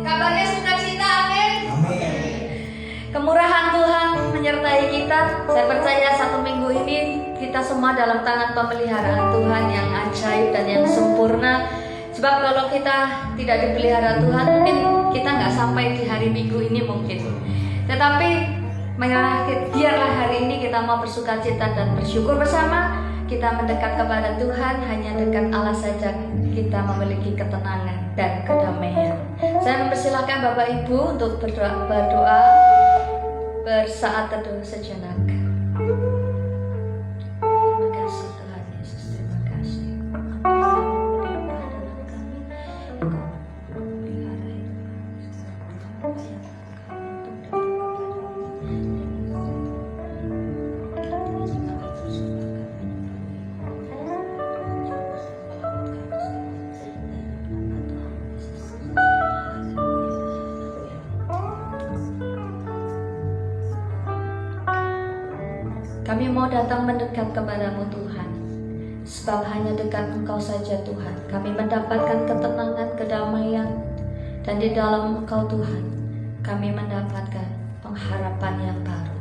Kabarnya sukacita, amin. Amin. Kemurahan Tuhan menyertai kita. Saya percaya satu minggu ini kita semua dalam tangan pemeliharaan Tuhan yang ajaib dan yang sempurna. Sebab kalau kita tidak dipelihara Tuhan, mungkin kita nggak sampai di hari Minggu ini mungkin. Tetapi biarlah hari ini kita mau bersukacita dan bersyukur bersama. Kita mendekat kepada Tuhan, hanya dekat Allah saja kita memiliki ketenangan dan kedamaian. Saya mempersilahkan Bapak Ibu untuk berdoa bersaat teduh sejenak. Terima kasih Tuhan Yesus, terima kasih. Kami mau datang mendekat kepadamu Tuhan, sebab hanya dekat Engkau saja Tuhan. Kami mendapatkan ketenangan, kedamaian, dan di dalam Engkau Tuhan, kami mendapatkan pengharapan yang baru.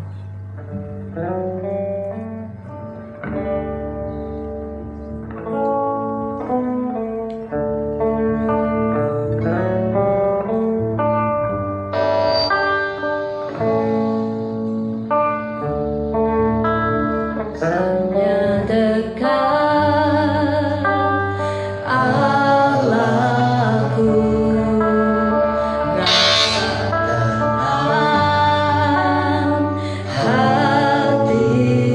Hanya dekat Allahku, rasa tenang hati.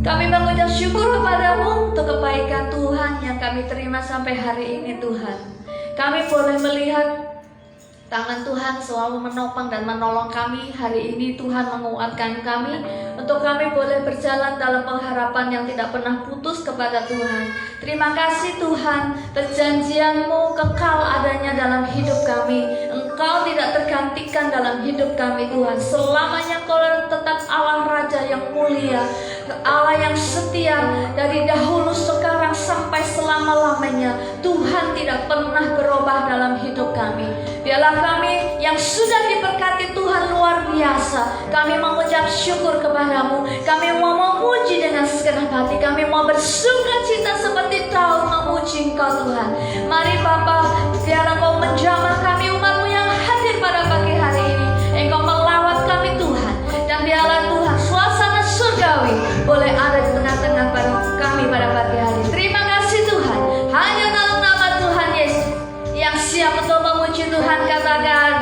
Kami mengucap syukur kepadamu untuk kebaikan Tuhan yang kami terima sampai hari ini Tuhan. Kami boleh melihat tangan Tuhan selalu menopang dan menolong kami. Hari ini Tuhan menguatkan kami untuk kami boleh berjalan dalam pengharapan yang tidak pernah putus kepada Tuhan. Terima kasih Tuhan, perjanjian-Mu kekal adanya dalam hidup kami. Engkau tidak tergantikan dalam hidup kami Tuhan. Selamanya Kau tetap Allah Raja yang mulia, Allah yang setia dari dahulu sekarang sampai selama-lamanya. Tuhan tidak pernah berubah dalam hidup kami. Biarlah kami yang sudah diberkati Tuhan luar biasa, kami mengucap syukur kepadamu. Kami mau memuji dengan segenap hati. Kami mau bersuka cita seperti Daud memuji Engkau Tuhan. Mari Bapa, biarlah Kau menjamah kami umat-Mu yang hadir pada pagi hari ini. Engkau melawat kami Tuhan. Dan biarlah Tuhan suasana surgawi boleh ada di tengah-tengah kami pada pagi hari. Terima kasih Tuhan. Hanya dalam nama Tuhan Yesus yang siap untuk memuji Tuhan, katakan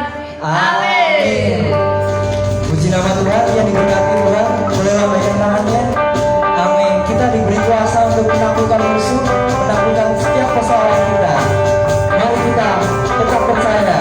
amin. Puji nama Tuhan yang diberkati Tuhan. Bolehlah berikan tangannya. Amin. Kita diberi kuasa untuk menaklukkan musuh, menaklukkan setiap persoalan kita. Mari kita tetap percaya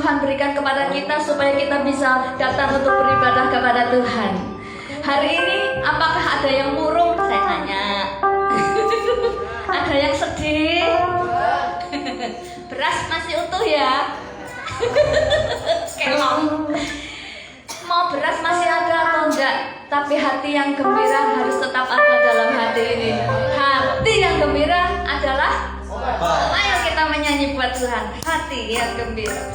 Tuhan berikan kepada kita supaya kita bisa datang untuk beribadah kepada Tuhan. Hari ini apakah ada yang murung? Saya tanya. Ada yang sedih? Beras masih utuh ya? Kelong. Mau beras masih ada atau enggak? Tapi hati yang gembira harus tetap ada dalam hati ini. Hati yang gembira adalah, ayo kita menyanyi buat Tuhan. Hati yang gembira.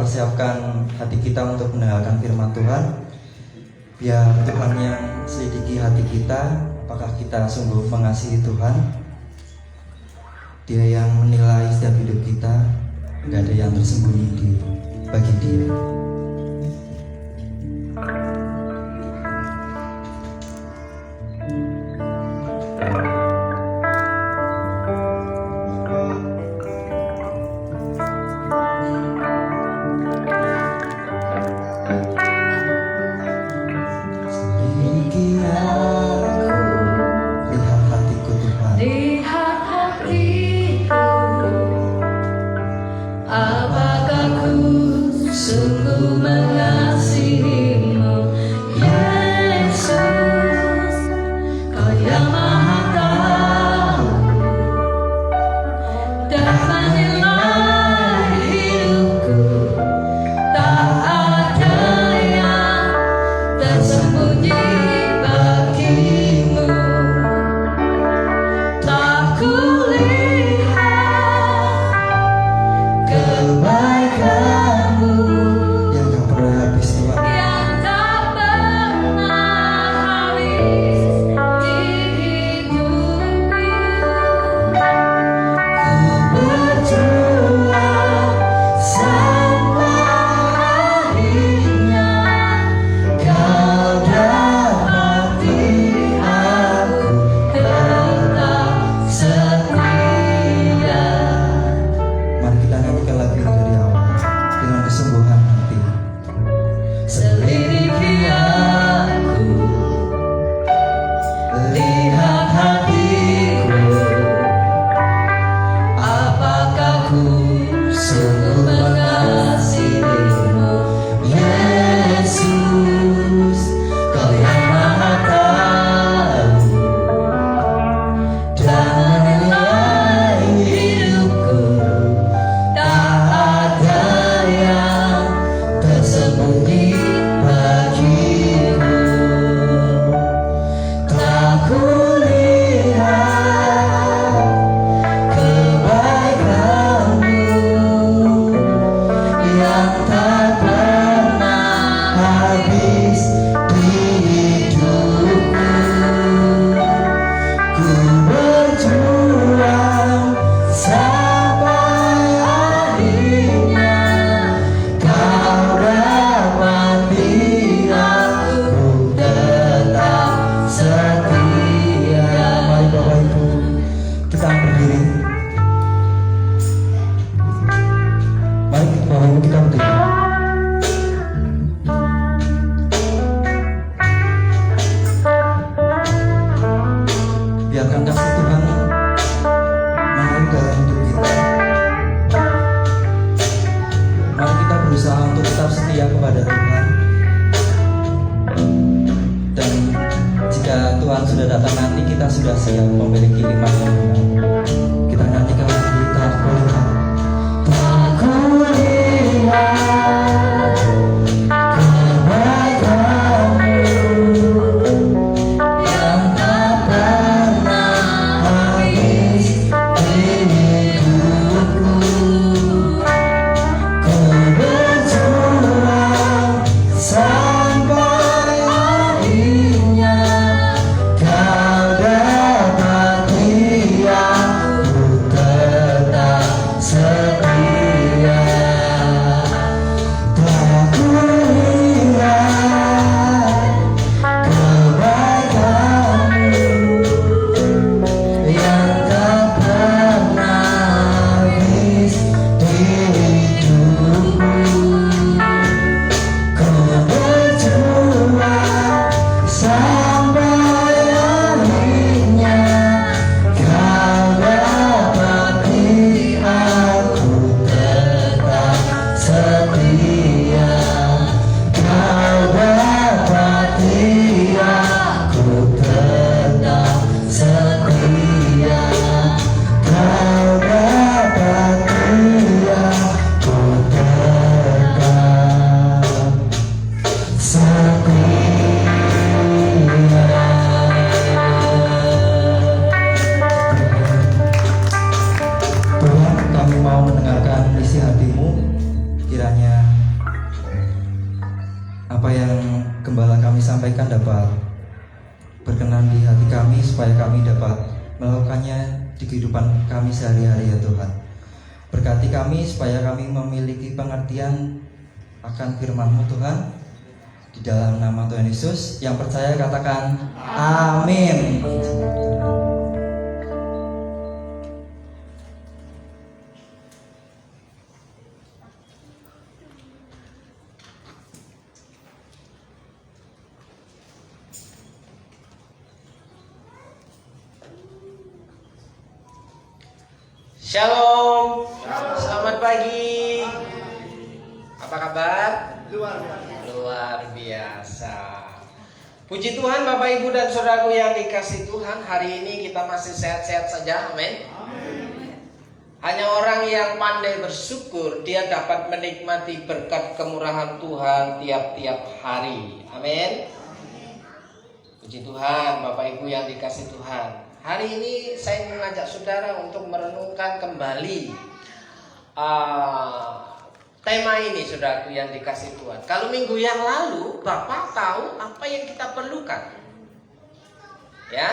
persiapkan hati kita untuk mendengarkan firman Tuhan. Biar Tuhan yang selidiki hati kita, apakah kita sungguh mengasihi Tuhan. Dia yang menilai setiap hidup kita, tidak ada yang tersembunyi bagi Dia. Apakah ku sungguh ketika Tuhan sudah datang nanti kita sudah siap memiliki iman yang benar. Kita nyanyikan lagi, tak kulihat yang tak pernah habis hidupku. Kau berjuang sampai akhirnya, kau dapati aku tetap setia. Tak kulihat kebaikanmu yang tak pernah habis di hidupku. Kau berjuang sampai akhirnya, kau dapati aku tetap setia. Kau dapati aku tetap setia. Kau dapati aku tetap Tuhan, kami mau mendengarkan isi hatimu. Kiranya apa yang gembala kami sampaikan dapat berkenan di hati kami, supaya kami dapat melakukannya di kehidupan kami sehari-hari ya Tuhan. Berkati kami supaya kami memiliki pengertian akan firman-Mu Tuhan. Di dalam nama Tuhan Yesus, yang percaya katakan amin. Shalom. Selamat pagi. Apa kabar? Luar biasa. Puji Tuhan Bapak Ibu dan Saudaraku yang dikasihi Tuhan. Hari ini kita masih sehat-sehat saja. Amin. Hanya orang yang pandai bersyukur, dia dapat menikmati berkat kemurahan Tuhan tiap-tiap hari. Amin. Puji Tuhan Bapak Ibu yang dikasihi Tuhan. Hari ini saya mengajak saudara untuk merenungkan kembali tema ini, saudaraku yang dikasihi Tuhan. Kalau minggu yang lalu Bapak tahu apa yang kita perlukan, ya.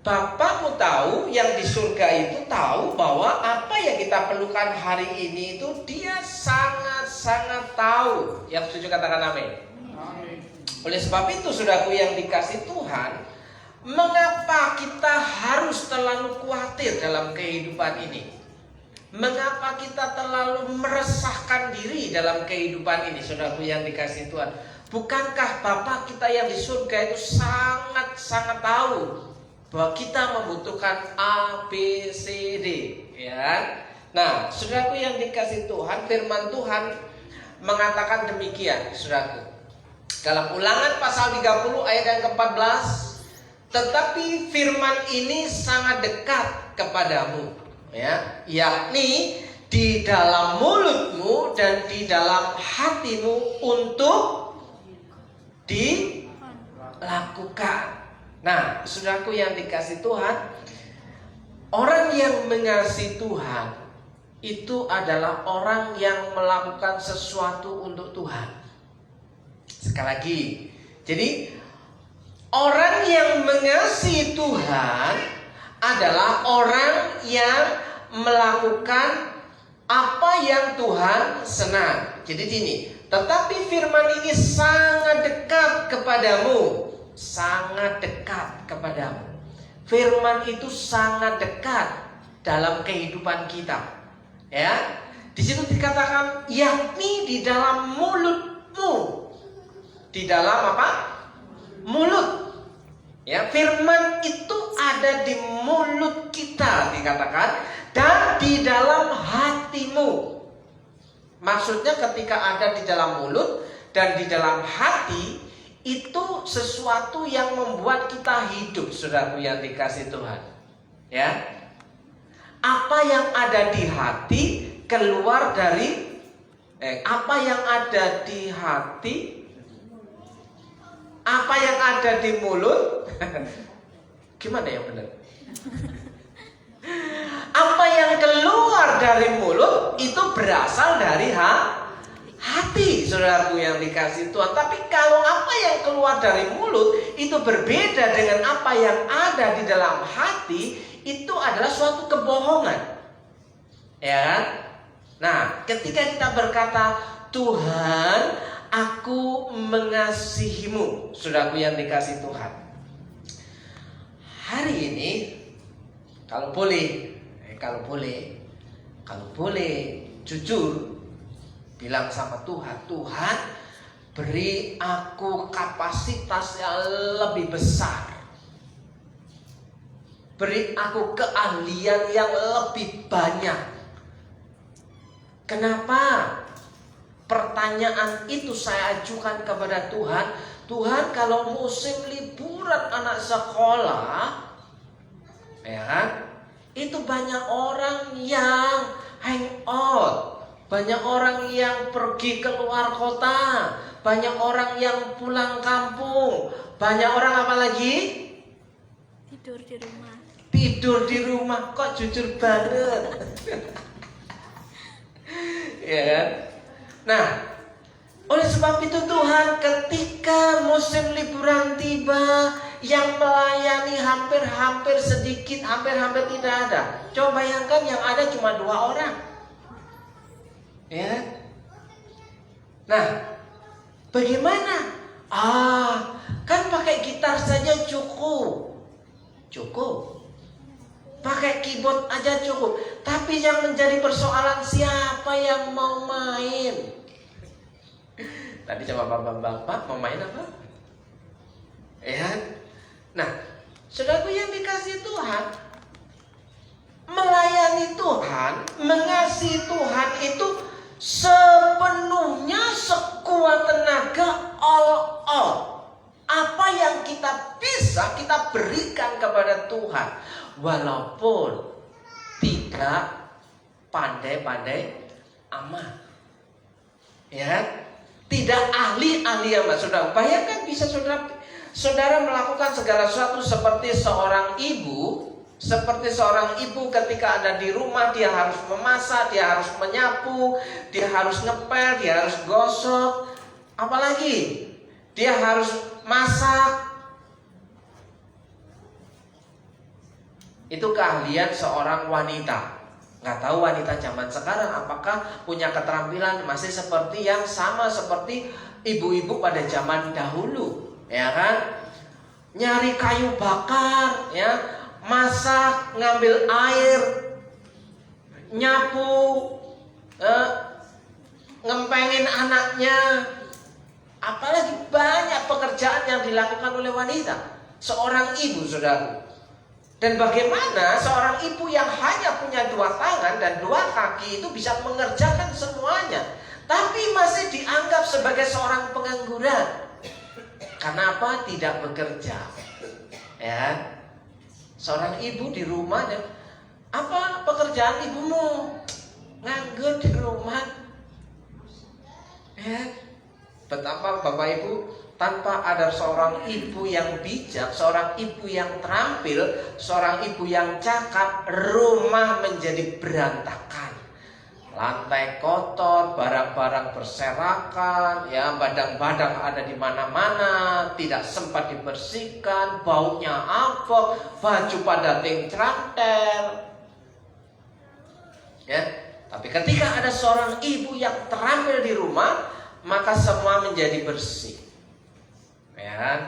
Bapak mau tahu yang di surga itu tahu bahwa apa yang kita perlukan hari ini itu dia sangat-sangat tahu. Yang setuju katakan amin. Oleh sebab itu saudaraku yang dikasihi Tuhan, mengapa kita harus terlalu khawatir dalam kehidupan ini? Mengapa kita terlalu meresahkan diri dalam kehidupan ini, saudaraku yang dikasihi Tuhan? Bukankah Bapa kita yang di surga itu sangat-sangat tahu bahwa kita membutuhkan A, B, C, D, ya? Nah, saudaraku yang dikasihi Tuhan, firman Tuhan mengatakan demikian, saudaraku. Dalam Ulangan pasal 30 ayat yang ke-14, tetapi firman ini sangat dekat kepadamu, ya, yakni di dalam mulutmu dan di dalam hatimu untuk dilakukan. Nah, saudaraku yang dikasihi Tuhan, orang yang mengasihi Tuhan itu adalah orang yang melakukan sesuatu untuk Tuhan. Sekali lagi, jadi orang yang mengasihi Tuhan adalah orang yang melakukan apa yang Tuhan senang. Jadi gini, tetapi firman ini sangat dekat kepadamu. Sangat dekat kepadamu. Firman itu sangat dekat dalam kehidupan kita. Ya, di situ dikatakan yakni di dalam mulutmu. Di dalam apa? Mulut. Ya, firman itu ada di mulut kita dikatakan, dan di dalam hatimu. Maksudnya ketika ada di dalam mulut dan di dalam hati, itu sesuatu yang membuat kita hidup, saudaraku yang dikasih Tuhan. Ya, apa yang ada di hati keluar dari apa yang ada di hati, apa yang ada di mulut. Gimana yang benar? Apa yang keluar dari mulut itu berasal dari hati, saudaraku yang dikasih Tuhan. Tapi kalau apa yang keluar dari mulut itu berbeda dengan apa yang ada di dalam hati, itu adalah suatu kebohongan. Ya kan? Nah, ketika kita berkata, Tuhan, aku mengasihimu, saudaraku yang dikasih Tuhan. Hari ini, kalau boleh jujur bilang sama Tuhan, Tuhan, beri aku kapasitas yang lebih besar, beri aku keahlian yang lebih banyak. Kenapa? Pertanyaan itu saya ajukan kepada Tuhan. Tuhan, kalau musim liburan anak sekolah, ya kan, itu banyak orang yang hangout, banyak orang yang pergi keluar kota, banyak orang yang pulang kampung, banyak orang apa lagi? Tidur di rumah. Tidur di rumah. Kok jujur banget? Ya kan? Nah, oleh sebab itu Tuhan, ketika musim liburan tiba, yang melayani hampir sedikit, hampir tidak ada. Coba bayangkan yang ada cuma 2 orang. Ya. Nah, bagaimana? Kan pakai gitar saja cukup. Pakai keyboard aja cukup. Tapi yang menjadi persoalan, siapa yang mau main? Tadi coba bapak mau main apa? Ya. Nah, saudaraku yang dikasih Tuhan, melayani Tuhan, mengasihi Tuhan itu sepenuhnya, sekuat tenaga, all out. Apa yang kita bisa kita berikan kepada Tuhan, walaupun tidak pandai-pandai amat, ya, tidak ahli-ahli amat. Saudara bayangkan, bisa saudara melakukan segala sesuatu seperti seorang ibu. Seperti seorang ibu ketika ada di rumah, dia harus memasak, dia harus menyapu, dia harus ngepel, dia harus gosok, apalagi dia harus masak. Itu keahlian seorang wanita. Nggak tahu wanita zaman sekarang apakah punya keterampilan masih seperti yang sama seperti ibu-ibu pada zaman dahulu, ya kan? Nyari kayu bakar, ya, masak, ngambil air, nyapu, ngempengin anaknya. Apalagi banyak pekerjaan yang dilakukan oleh wanita, seorang ibu, saudara. Dan bagaimana seorang ibu yang hanya punya 2 tangan dan 2 kaki itu bisa mengerjakan semuanya, tapi masih dianggap sebagai seorang pengangguran. Kenapa tidak bekerja? Ya, seorang ibu di rumah, dan apa pekerjaan ibumu? Nganggur di rumah. Ya, betapa Bapak Ibu, tanpa ada seorang ibu yang bijak, seorang ibu yang terampil, seorang ibu yang cakap, rumah menjadi berantakan. Lantai kotor, barang-barang berserakan, ya, badang-badang ada di mana-mana, tidak sempat dibersihkan, baunya apok, baju pada tingkrantel. Ya, tapi ketika ada seorang ibu yang terampil di rumah, maka semua menjadi bersih. Ya kan?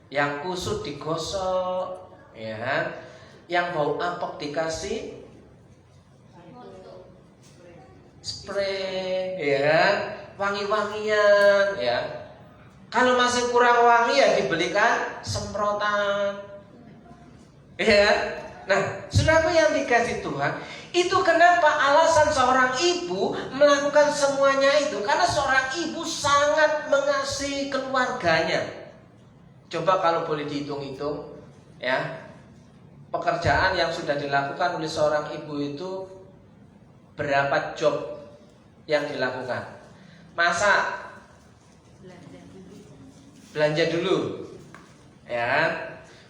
Yang kusut digosok, ya kan? Yang bau apok dikasih spray, ya kan? Wangi-wangian, ya. Kalau masih kurang wangi, ya dibelikan semprotan, ya kan? Nah, saudaraku yang dikasih Tuhan, itu kenapa alasan seorang ibu melakukan semuanya itu? Karena seorang ibu sangat mengasihi keluarganya. Coba kalau boleh dihitung-hitung, ya, pekerjaan yang sudah dilakukan oleh seorang ibu itu berapa job yang dilakukan? Masak, belanja dulu, ya.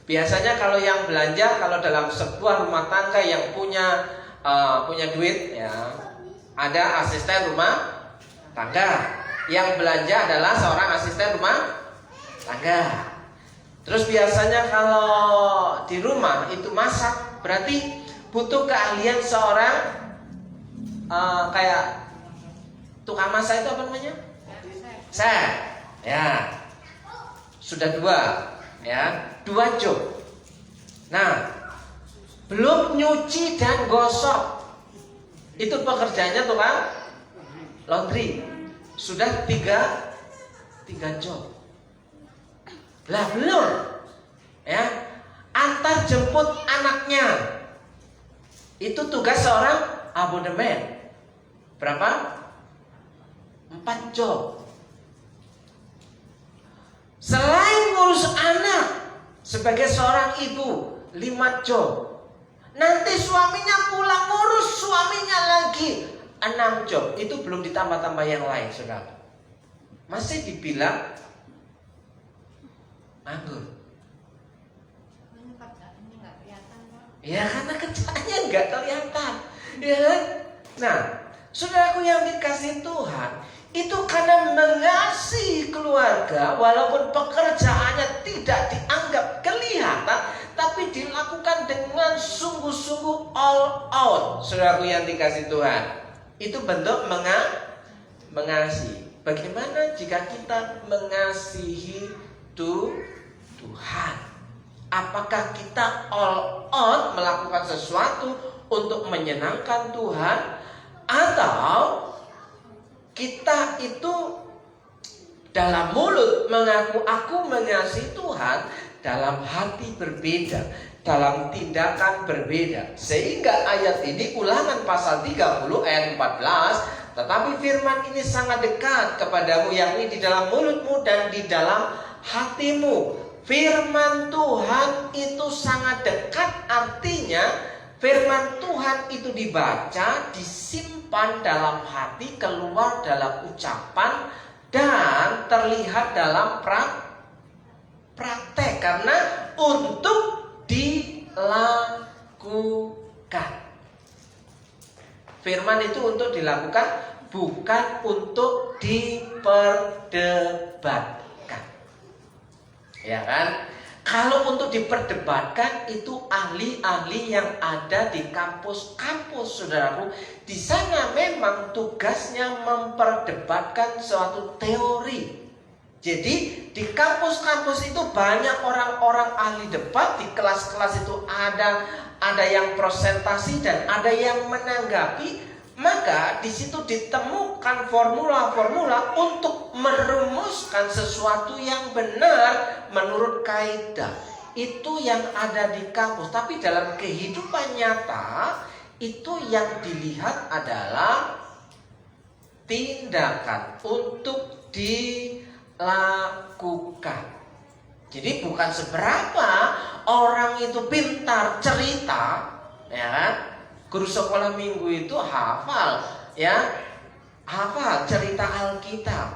Biasanya kalau yang belanja, kalau dalam sebuah rumah tangga yang punya duit, ya, ada asisten rumah tangga. Yang belanja adalah seorang asisten rumah tangga. Terus biasanya kalau di rumah itu masak, berarti butuh keahlian seorang kayak tukang masak itu apa namanya? Chef. Ya. Sudah 2, ya. 2 job. Nah, belum nyuci dan gosok. Itu pekerjaannya tukang laundry. Sudah 3 job. Lah belum, ya, antar jemput anaknya. Itu tugas seorang abonemen. Berapa? 4 job. Selain ngurus anak sebagai seorang ibu, 5 job. Nanti suaminya pulang ngurus suaminya lagi, 6 job. Itu belum ditambah-tambah yang lain, saudara. Masih dibilang nganggur. Ya karena kerjaannya nggak kelihatan, ya kan? Nah, saudaraku yang dikasihi Tuhan, itu karena mengasihi keluarga, walaupun pekerjaannya tidak dianggap kelihatan, tapi dilakukan dengan sungguh-sungguh all out. Saudaraku yang dikasihi Tuhan, itu bentuk mengasihi. Bagaimana jika kita mengasihi Tuhan? Apakah kita all out melakukan sesuatu untuk menyenangkan Tuhan, atau kita itu dalam mulut mengaku aku mengasihi Tuhan, dalam hati berbeda, dalam tindakan berbeda? Sehingga ayat ini Ulangan pasal 30 ayat 14, tetapi firman ini sangat dekat kepadamu, yakni di dalam mulutmu dan di dalam hatimu. Firman Tuhan itu sangat dekat, artinya firman Tuhan itu dibaca, disimpan dalam hati, keluar dalam ucapan, dan terlihat dalam praktek, karena untuk dilakukan. Firman itu untuk dilakukan, bukan untuk diperdebatkan. Ya kan? Kalau untuk diperdebatkan, itu ahli-ahli yang ada di kampus-kampus, saudaraku. Di sana memang tugasnya memperdebatkan suatu teori. Jadi di kampus-kampus itu banyak orang-orang ahli debat. Di kelas-kelas itu ada yang presentasi dan ada yang menanggapi. Maka di situ ditemukan formula-formula untuk merumuskan sesuatu yang benar menurut kaidah. Itu yang ada di kampus. Tapi dalam kehidupan nyata, itu yang dilihat adalah tindakan untuk dilakukan. Jadi bukan seberapa orang itu pintar cerita, ya kan? Guru sekolah minggu itu hafal, ya, hafal cerita Alkitab,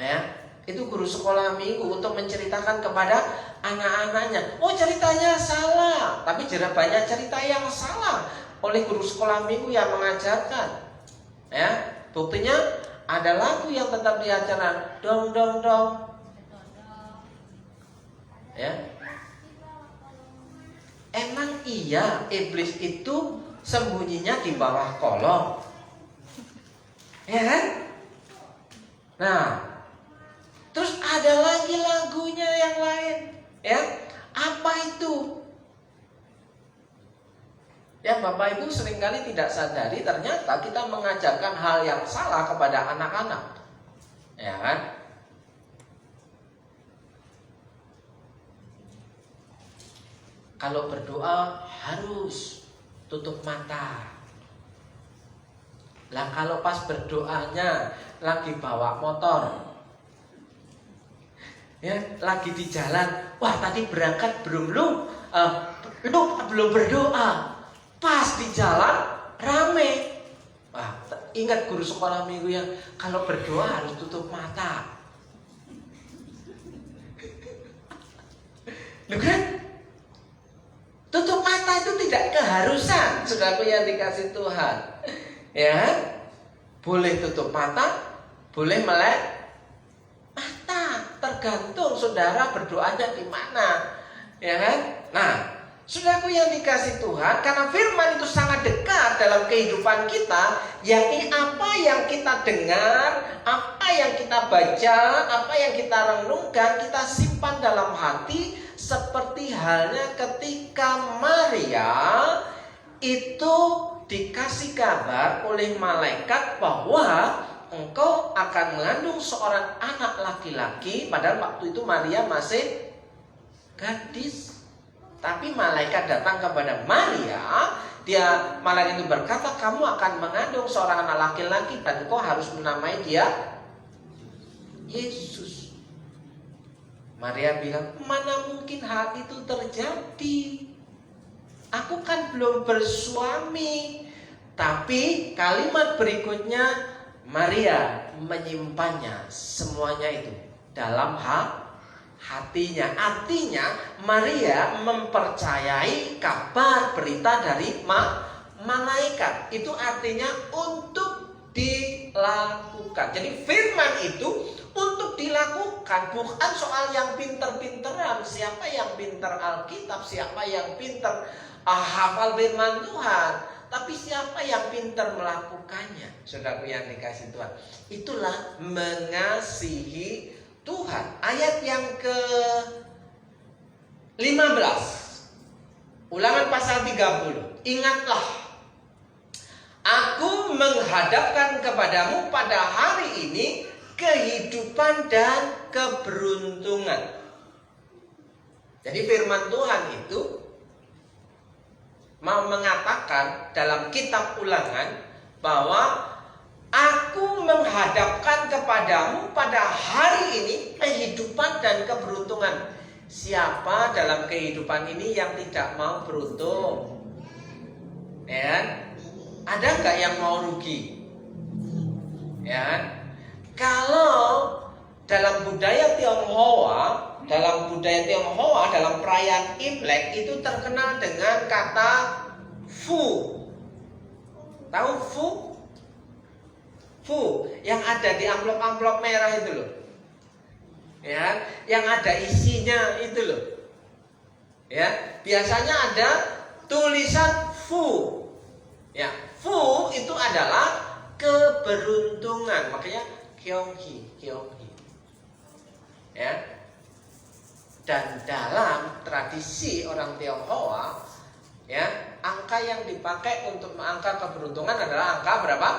ya. Itu guru sekolah minggu untuk menceritakan kepada anak-anaknya. Oh, ceritanya salah, tapi banyak cerita yang salah oleh guru sekolah minggu yang mengajarkan, ya. Buktinya ada lagu yang tetap diajarkan, dong dong dong, ya. Emang iya iblis itu sembunyinya di bawah kolong, ya kan? Nah, terus ada lagi lagunya yang lain, ya. Apa itu? Ya, Bapak Ibu seringkali tidak sadari, ternyata kita mengajarkan hal yang salah kepada anak-anak, ya kan? Kalau berdoa harus tutup mata. Lah kalau pas berdoanya lagi bawa motor, Ya, lagi di jalan. Wah, tadi berangkat belum lu belum berdoa. Pas di jalan rame. Wah, ingat guru sekolah minggu yang kalau berdoa harus tutup mata. Loh kan? Tutup mata itu tidak keharusan, saudaraku yang dikasih Tuhan. Ya, boleh tutup mata, boleh melek mata, tergantung saudara berdoanya di mana. Ya kan? Nah, saudaraku yang dikasih Tuhan, karena firman itu sangat dekat dalam kehidupan kita, yakni apa yang kita dengar, apa yang kita baca, apa yang kita renungkan, kita simpan dalam hati. Seperti halnya ketika Maria itu dikasih kabar oleh malaikat bahwa engkau akan mengandung seorang anak laki-laki. Padahal waktu itu Maria masih gadis. Tapi malaikat datang kepada Maria. Malaikat itu berkata, kamu akan mengandung seorang anak laki-laki dan engkau harus menamai dia Yesus. Maria bilang, mana mungkin hal itu terjadi? Aku kan belum bersuami. Tapi kalimat berikutnya, Maria menyimpannya semuanya itu dalam hatinya. Artinya Maria mempercayai kabar berita dari malaikat. Itu artinya untuk dilakukan. Jadi firman itu untuk dilakukan, bukan soal yang pinter-pinteran. Siapa yang pinter Alkitab, siapa yang pinter hafal firman Tuhan, tapi siapa yang pinter melakukannya. Saudaraku yang dikasih Tuhan, itulah mengasihi Tuhan. Ayat yang ke-15, Ulangan pasal 30. Ingatlah, aku menghadapkan kepadamu pada hari ini kehidupan dan keberuntungan. Jadi firman Tuhan itu mau mengatakan dalam kitab Ulangan bahwa aku menghadapkan kepadamu pada hari ini kehidupan dan keberuntungan. Siapa dalam kehidupan ini yang tidak mau beruntung? Ya, ada nggak yang mau rugi? Ya. Kalau dalam budaya Tionghoa, dalam perayaan Imlek itu terkenal dengan kata Fu. Tahu Fu? Fu yang ada di amplop-amplop merah itu loh. Ya, yang ada isinya itu loh. Ya, biasanya ada tulisan Fu. Ya, Fu itu adalah keberuntungan. Makanya Kyonghi. Ya. Dan dalam tradisi orang Tionghoa, ya, angka yang dipakai untuk mengangka keberuntungan adalah angka berapa?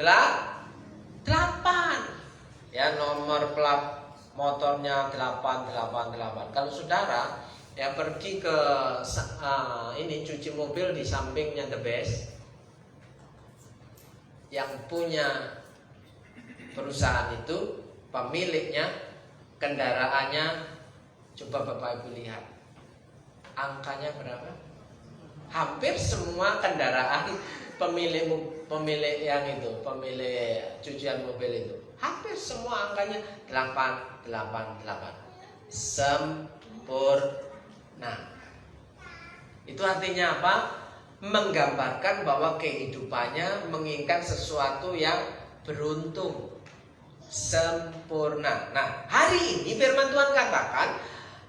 8. Ya, nomor plat motornya 888. Kalau saudara ya pergi ke ini cuci mobil di sampingnya The Best, yang punya perusahaan itu, pemiliknya, kendaraannya, coba Bapak Ibu lihat angkanya berapa? Hampir semua kendaraan pemilik yang itu, pemilik cucian mobil itu, hampir semua angkanya 888. Sempurna. Itu artinya apa? Menggambarkan bahwa kehidupannya menginginkan sesuatu yang beruntung, sempurna. Nah, hari ini firman Tuhan katakan,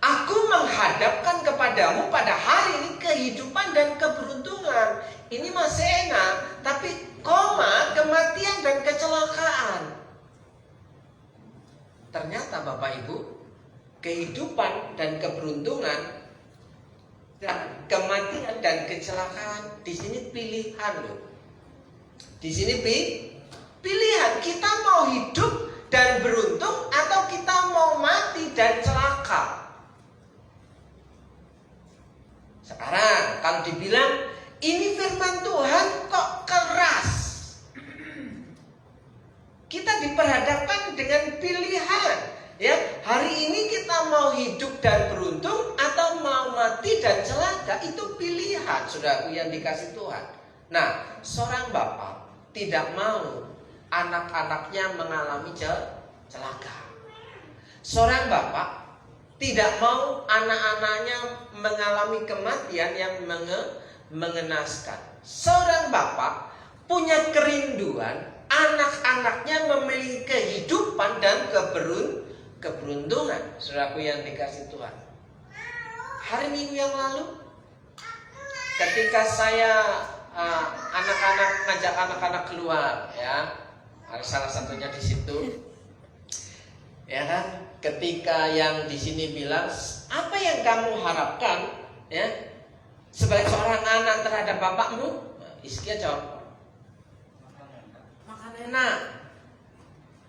aku menghadapkan kepadamu pada hari ini kehidupan dan keberuntungan. Ini masih enak, tapi koma, kematian dan kecelakaan. Ternyata Bapak Ibu, kehidupan dan keberuntungan dan kematian dan kecelakaan di sini pilihan loh. Di sini pilihan, kita mau hidup dan beruntung atau kita mau mati dan celaka. Sekarang kalau dibilang ini firman Tuhan kok keras, kita diperhadapkan dengan pilihan. Ya, hari ini mau hidup dan beruntung atau mau mati dan celaka, itu pilihan, saudaraku yang dikasih Tuhan. Nah, seorang bapak tidak mau anak-anaknya mengalami celaka. Seorang bapak tidak mau anak-anaknya mengalami kematian yang mengenaskan. Seorang bapak punya kerinduan anak-anaknya memiliki kehidupan dan keberuntungan. Saudaraku yang dikasih Tuhan. Hari Minggu yang lalu, ketika saya ngajak anak-anak keluar, ya, salah satunya di situ, ya kan? Ketika yang di sini bilang, apa yang kamu harapkan, ya, sebagai seorang anak terhadap bapakmu? Iskia jawab, makan enak.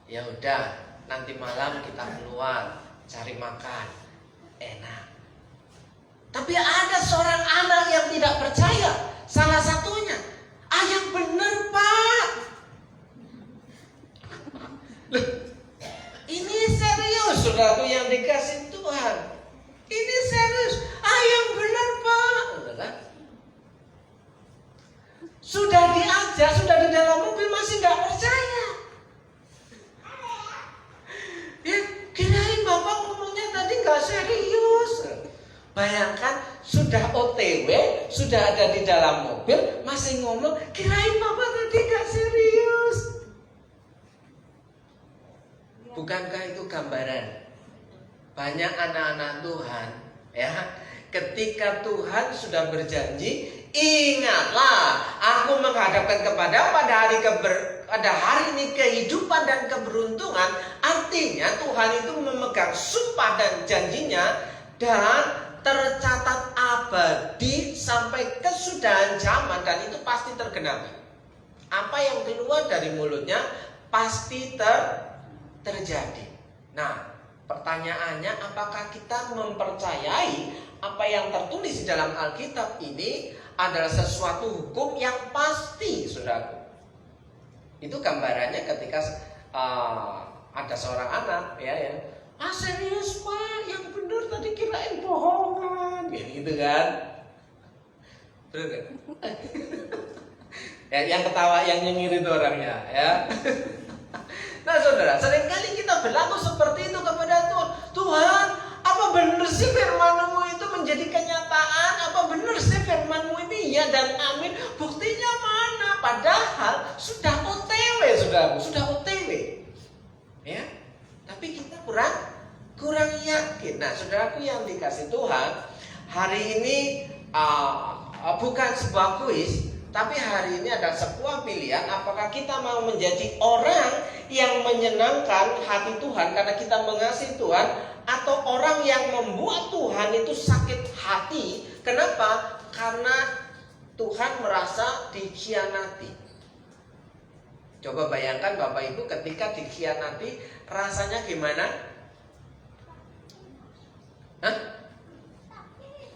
Ya udah, nanti malam kita keluar cari makan enak. Tapi ada seorang anak yang tidak percaya. Salah satunya, yang benar Pak. Loh, ini serius, saudaraku yang dikasih Tuhan. Ini serius. Yang benar Pak. Udah. Sudah diajak, sudah di dalam mobil masih nggak percaya. Ya, kirain Bapak ngomongnya tadi nggak serius. Bayangkan sudah OTW, sudah ada di dalam mobil, masih ngomong, kirain Bapak tadi nggak serius. Bukankah itu gambaran? Banyak anak-anak Tuhan, ya, ketika Tuhan sudah berjanji, ingatlah, aku menghadapkan pada hari ini kehidupan dan keberuntungan. Artinya Tuhan itu memegang sumpah dan janjinya dan tercatat abadi sampai kesudahan zaman, dan itu pasti tergenapi. Apa yang keluar dari mulutnya pasti terjadi. Nah, pertanyaannya, apakah kita mempercayai apa yang tertulis di dalam Alkitab ini adalah sesuatu hukum yang pasti, saudaraku? Itu gambarannya ketika ada seorang anak, ya, serius Pak, yang benar tadi kirain bohongan, gitu kan? Betul kan? Ya, yang ketawa, yang nyengir itu orangnya, ya. Nah, saudara, seringkali kita berlaku seperti itu kepada Tuhan. Tuhan, apa benar sih firman-Mu itu menjadi kenyataan? Apa benar sih firman-Mu ini ya dan amin? Buktinya mana? Padahal sudah OTW, saudaraku, sudah OTW. Ya, tapi kita kurang yakin. Nah, saudaraku yang dikasih Tuhan, hari ini bukan sebuah kuis, tapi hari ini ada sebuah pilihan. Apakah kita mau menjadi orang yang menyenangkan hati Tuhan karena kita mengasihi Tuhan, atau orang yang membuat Tuhan itu sakit hati? Kenapa? Karena Tuhan merasa dikhianati. Coba bayangkan Bapak Ibu ketika dikhianati, rasanya gimana?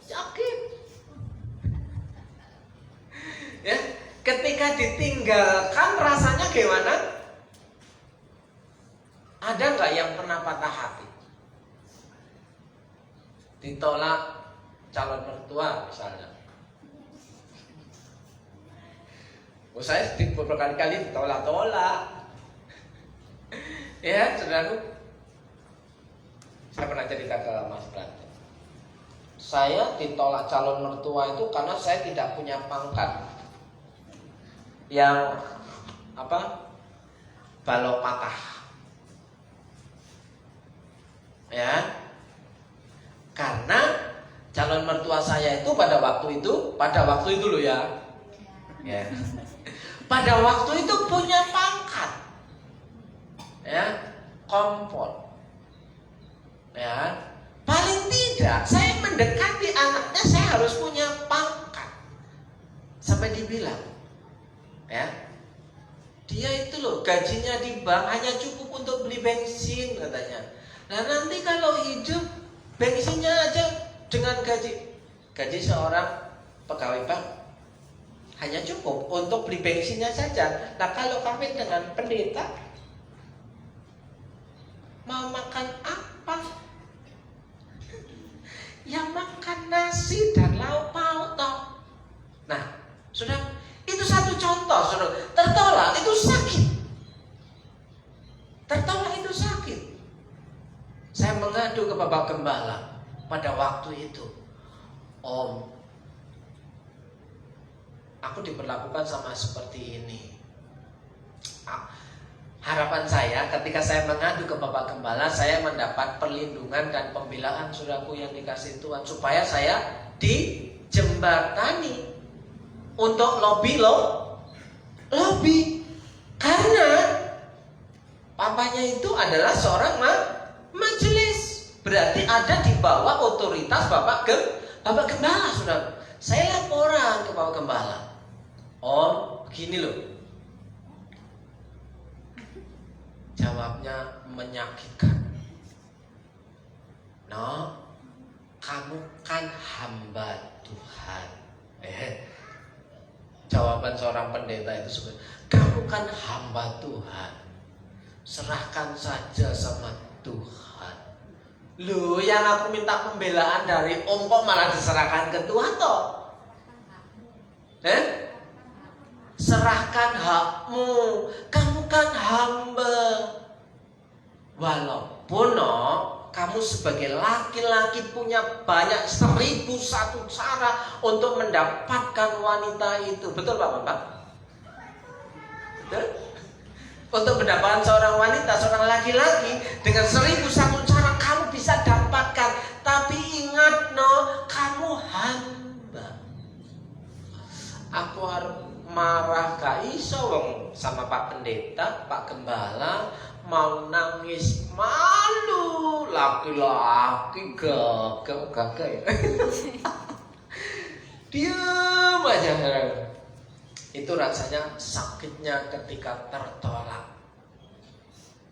Sakit. Ya, ketika ditinggalkan rasanya gimana? Ada nggak yang pernah patah hati? Ditolak calon mertua misalnya. Saya berkali-kali ditolak-tolak. Ya, saudaraku, saya pernah cerita ke Mas Brando. Saya ditolak calon mertua itu karena saya tidak punya pangkat yang balok patah. Ya, karena calon mertua saya itu pada waktu itu loh ya. Ya. Pada waktu itu punya pangkat, ya, kompor, ya. Paling tidak saya mendekati anaknya, saya harus punya pangkat. Sampai dibilang, ya, dia itu loh gajinya di bank hanya cukup untuk beli bensin katanya. Nah, nanti kalau hidup bensinnya aja dengan gaji seorang pegawai bank hanya cukup untuk beli bensinnya saja. Nah, kalau kami dengan pendeta mau makan apa? ya makan nasi dan lauk pauk toh. Nah, sudah, itu satu contoh, saudara. Tertolak itu sakit. Tertolak itu sakit. Saya mengadu ke Bapak Gembala pada waktu itu. Om, aku diperlakukan sama seperti ini. Harapan saya ketika saya mengadu ke Bapak Gembala, saya mendapat perlindungan dan pembelaan saudaraku yang dikasih Tuhan, supaya saya dijembatani untuk lobby. Karena papanya itu adalah seorang majelis, berarti ada di bawah otoritas Bapak Gembala, saudara. Saya laporan ke Bapak Gembala, Om, gini loh. Jawabnya menyakitkan. No, kamu kan hamba Tuhan. Jawaban seorang pendeta itu sebenarnya, kamu kan hamba Tuhan. Serahkan saja sama Tuhan. Loh, yang aku minta pembelaan dari Om kok malah diserahkan ke Tuhan toh? Serahkan hakmu, kamu kan hamba. Walaupun kamu sebagai laki-laki punya banyak 1001 cara untuk mendapatkan wanita itu. Betul Pak Bapak? Betul? Untuk mendapatkan seorang wanita, seorang laki-laki, dengan 1001 cara kamu bisa dapatkan. Tapi ingat kamu hamba. Aku harus marah gak iso wong sama Pak Pendeta, Pak Gembala, mau nangis malu, laki-laki gagak ya. Diam aja. Itu rasanya sakitnya ketika tertolak.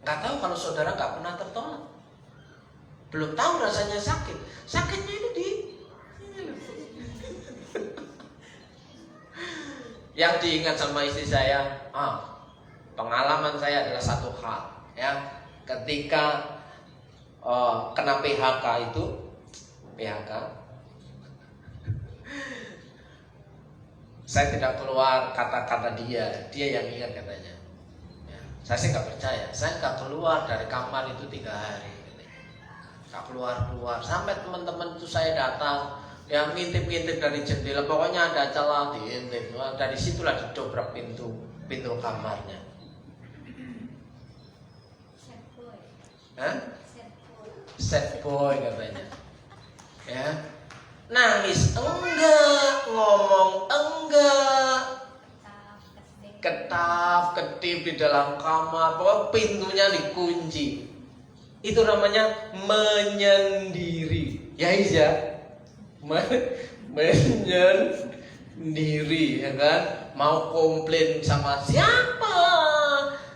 Gak tahu kalau saudara gak pernah tertolak, belum tahu rasanya sakit. Sakitnya itu di yang diingat sama istri saya, pengalaman saya adalah satu hal, ya, ketika kena PHK itu, saya tidak keluar kata-kata dia yang ingat katanya. Ya, saya sih nggak percaya, saya nggak keluar dari kamar itu 3 hari, nggak keluar sampai teman-teman itu saya datang. Yang ngintip-ngintip dari jendela, pokoknya ada celah diintip. Dari situlah didobrak pintu kamarnya. Sad boy katanya. Ya, nangis enggak, ngomong enggak, ketap-ketip di dalam kamar, pokoknya pintunya dikunci. Itu namanya menyendiri. Ya Iya. Menyendiri, ya kan? Mau komplain sama siapa?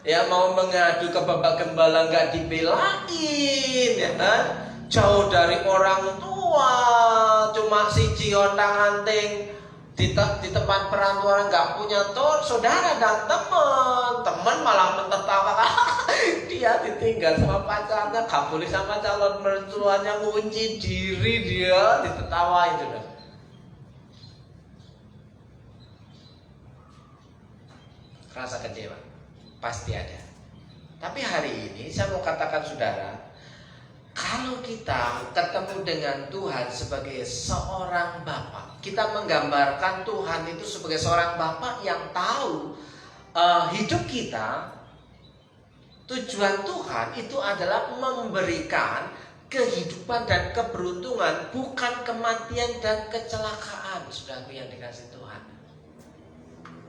Ya, mau mengadu ke Bapak Gembala nggak dibelain, ya kan? Jauh dari orang tua, cuma siji ontang-anting di tempat perantauan, nggak punya saudara dan teman malah mentertawakan. Dia ditinggal sama pacarnya, gak boleh sama calon mertuanya, ngunci diri, dia ditertawain sudah. Rasa kecewa pasti ada. Tapi hari ini saya mau katakan saudara, kalau kita ketemu dengan Tuhan sebagai seorang Bapa, kita menggambarkan Tuhan itu sebagai seorang Bapa yang tahu hidup kita. Tujuan Tuhan itu adalah memberikan kehidupan dan keberuntungan, bukan kematian dan kecelakaan, saudaraku yang dikasih Tuhan.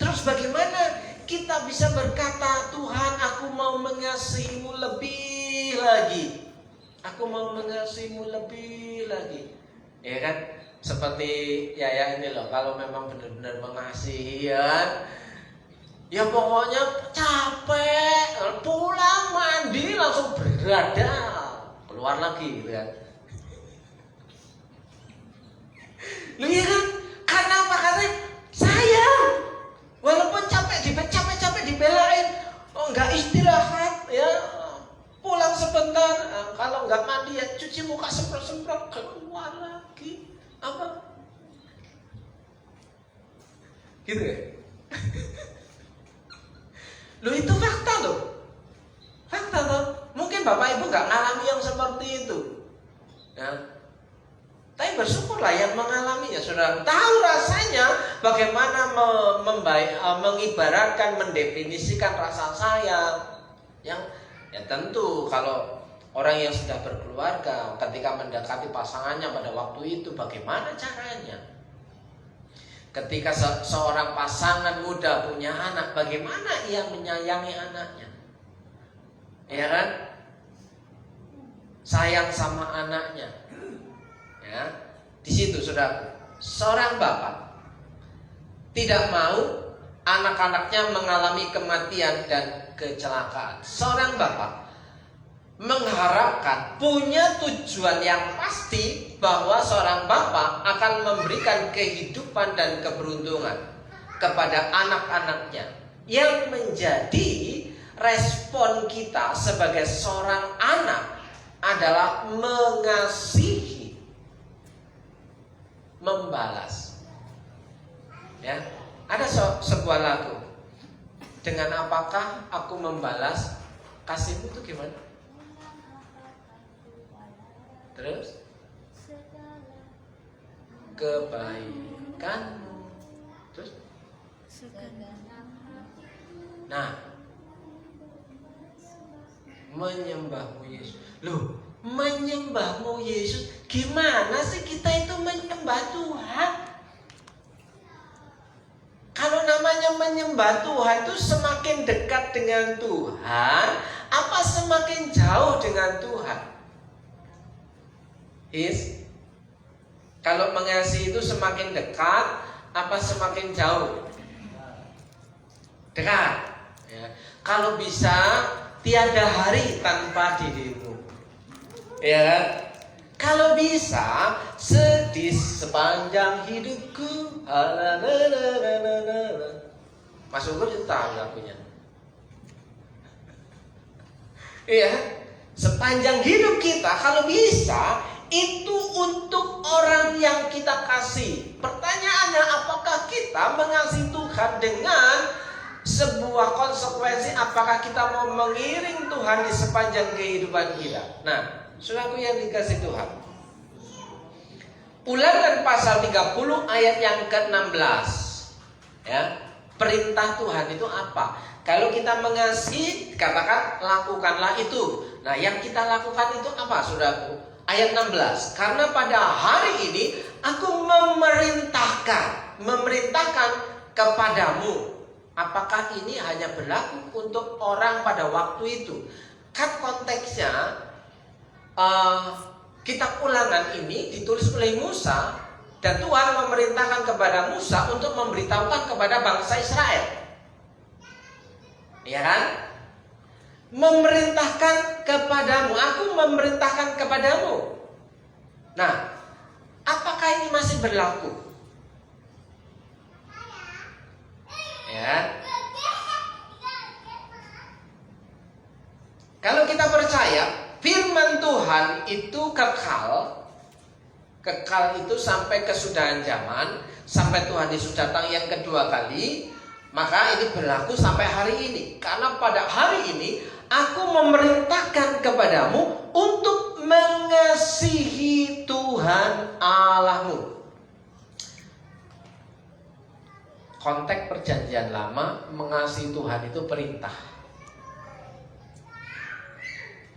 Terus bagaimana kita bisa berkata, Tuhan, aku mau mengasihimu lebih lagi. Aku mau mengasihimu lebih lagi. Ya kan? Seperti Yaya ini loh, kalau memang benar-benar mengasihi, ya pokoknya capek, pulang mandi langsung berada, keluar lagi gitu kan. Lu ya kan? Karena apa? Karena sayang. Walaupun capek dibelain, nggak istirahat, ya pulang sebentar, kalau nggak mandi ya cuci muka semprot keluar lagi. Gitu ya. Loh itu fakta loh. Fakta loh. Mungkin Bapak Ibu nggak ngalami yang seperti itu. Ya. Tapi bersyukurlah yang mengalaminya, saudara. Tahu rasanya bagaimana mengibaratkan, mendefinisikan rasa sayang. Yang ya tentu kalau orang yang sudah berkeluarga ketika mendekati pasangannya pada waktu itu bagaimana caranya? Ketika seorang pasangan muda punya anak, bagaimana ia menyayangi anaknya? Ya kan? Sayang sama anaknya. Ya, di situ saudaraku, seorang bapak tidak mau anak-anaknya mengalami kematian dan kecelakaan. Seorang bapak mengharapkan, punya tujuan yang pasti bahwa seorang bapak akan memberikan kehidupan dan keberuntungan kepada anak-anaknya. Yang menjadi respon kita sebagai seorang anak adalah mengasihi, membalas. Ya, ada sebuah lagu. Dengan apakah aku membalas kasihmu, itu gimana? Terus kebaikanmu. Terus nah, menyembahmu Yesus. Loh, menyembahmu Yesus, gimana sih kita itu menyembah Tuhan? Kalau namanya menyembah Tuhan itu semakin dekat dengan Tuhan, apa semakin jauh dengan Tuhan? Kalau mengasihi itu semakin dekat, apa semakin jauh? Dekat. Ya. Kalau bisa tiada hari tanpa dirimu. Ya kan? Kalau bisa sedih sepanjang hidupku. Mas Ukur itu tahu lagunya. Iya, sepanjang hidup kita kalau bisa itu untuk orang yang kita kasih. Pertanyaannya, apakah kita mengasihi Tuhan dengan sebuah konsekuensi? Apakah kita mau mengiring Tuhan di sepanjang kehidupan kita? Nah, saudaraku yang dikasih Tuhan, Ulangan pasal 30 ayat yang ke-16. Ya, perintah Tuhan itu apa? Kalau kita mengasihi, katakan lakukanlah itu. Nah, yang kita lakukan itu apa, saudaraku? Ayat 16. Karena pada hari ini aku memerintahkan kepadamu. Apakah ini hanya berlaku untuk orang pada waktu itu? Kan konteksnya kitab Ulangan ini ditulis oleh Musa, dan Tuhan memerintahkan kepada Musa untuk memberitahukan kepada bangsa Israel. Ya kan? Memerintahkan kepadamu, aku memerintahkan kepadamu. Nah, apakah ini masih berlaku? Ya. Kalau kita percaya firman Tuhan itu kekal itu sampai kesudahan zaman, sampai Tuhan Yesus datang yang kedua kali, maka ini berlaku sampai hari ini. Karena pada hari ini aku memerintahkan kepadamu untuk mengasihi Tuhan Allahmu. Konteks perjanjian lama, mengasihi Tuhan itu perintah.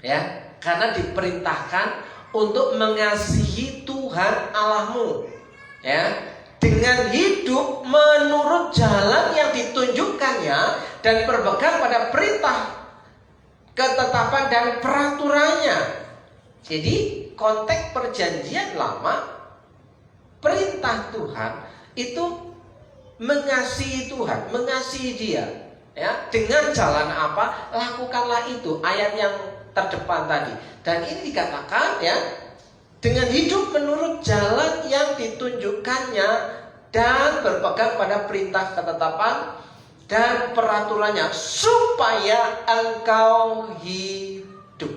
Ya, karena diperintahkan untuk mengasihi Tuhan Allahmu, ya, dengan hidup menurut jalan yang ditunjukkannya dan berpegang pada perintah, ketetapan dan peraturannya. Jadi konteks perjanjian lama, perintah Tuhan itu mengasihi Tuhan, mengasihi Dia, ya, dengan jalan apa? Lakukanlah itu, ayat yang terdepan tadi. Dan ini dikatakan, ya, dengan hidup menurut jalan yang ditunjukkannya dan berpegang pada perintah, ketetapan dan peraturannya, supaya engkau hidup.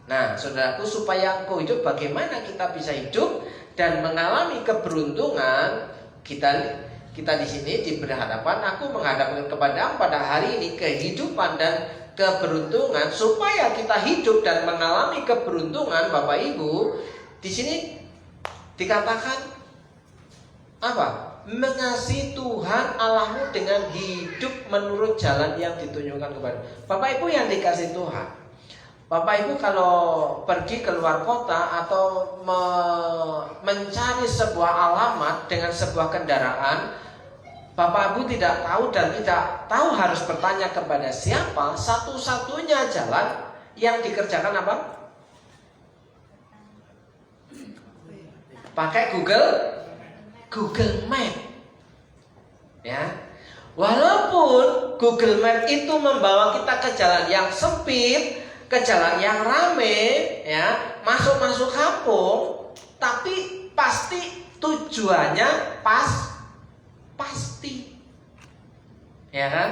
Nah, saudaraku, supaya engkau hidup, bagaimana kita bisa hidup dan mengalami keberuntungan? Kita kita di sini diberi hadapan, aku menghadapkan kepada pada hari ini kehidupan dan keberuntungan supaya kita hidup dan mengalami keberuntungan. Bapak Ibu, di sini dikatakan apa? Mengasihi Tuhan Allahmu dengan hidup menurut jalan yang ditunjukkan kepada. Bapak Ibu yang dikasihi Tuhan, Bapak Ibu kalau pergi keluar kota atau mencari sebuah alamat dengan sebuah kendaraan, Bapak Ibu tidak tahu dan tidak tahu harus bertanya kepada siapa. Satu-satunya jalan yang dikerjakan apa? Pakai Google Map. Ya. Walaupun Google Map itu membawa kita ke jalan yang sempit, ke jalan yang rame, ya, masuk kampung, tapi pasti tujuannya pasti, ya kan?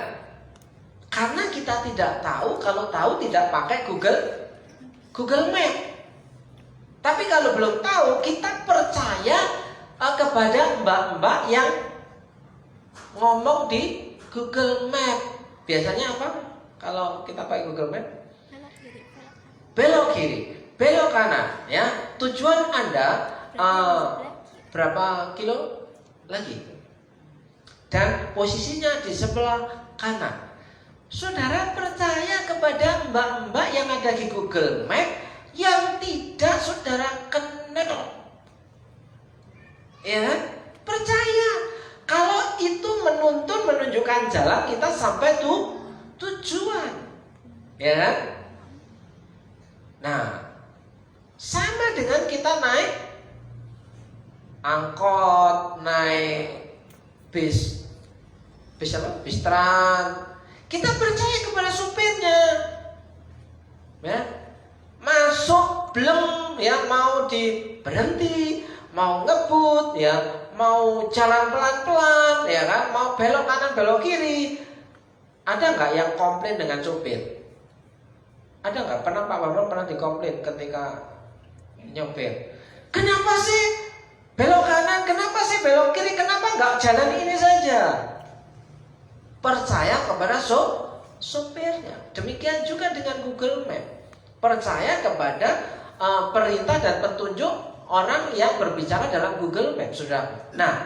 Karena kita tidak tahu, kalau tahu tidak pakai Google Map. Tapi kalau belum tahu, kita percaya kepada mbak-mbak yang ngomong di Google Map. Biasanya apa? Kalau kita pakai Google Map? Belok kiri, belok kanan, ya. Tujuan Anda berapa kilo lagi? Dan posisinya di sebelah kanan. Saudara percaya kepada mbak-mbak yang ada di Google Map yang tidak saudara kenal? Ya, percaya kalau itu menunjukkan jalan kita sampai tujuan, ya. Nah, sama dengan kita naik angkot, naik bis apa? Bis trans. Kita percaya kepada supirnya, ya. Masuk belum, ya, mau berhenti, mau ngebut, ya, mau jalan pelan-pelan, ya kan, mau belok kanan, belok kiri. Ada nggak yang komplain dengan supir? Ada nggak? Pernah Pak Bambang pernah dikomplain ketika nyopir? Kenapa sih belok kanan? Kenapa sih belok kiri? Kenapa nggak jalan ini saja? Percaya kepada sopirnya. Demikian juga dengan Google Map. Percaya kepada perintah dan petunjuk orang yang berbicara dalam Google Map, sudah. Nah,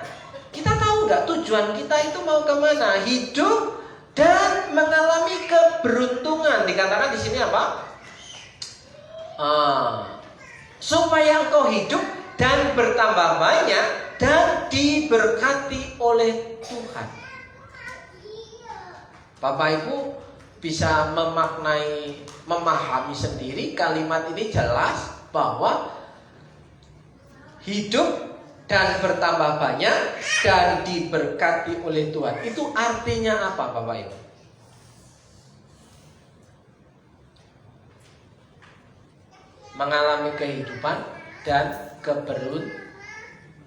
kita tahu nggak tujuan kita itu mau kemana? Hidup dan mengalami keberuntungan. Dikatakan di sini apa? Supaya engkau hidup dan bertambah banyak dan diberkati oleh Tuhan. Bapak Ibu bisa memahami sendiri kalimat ini jelas bahwa hidup dan bertambah banyak dan diberkati oleh Tuhan. Itu artinya apa, Bapak Ibu? Mengalami kehidupan dan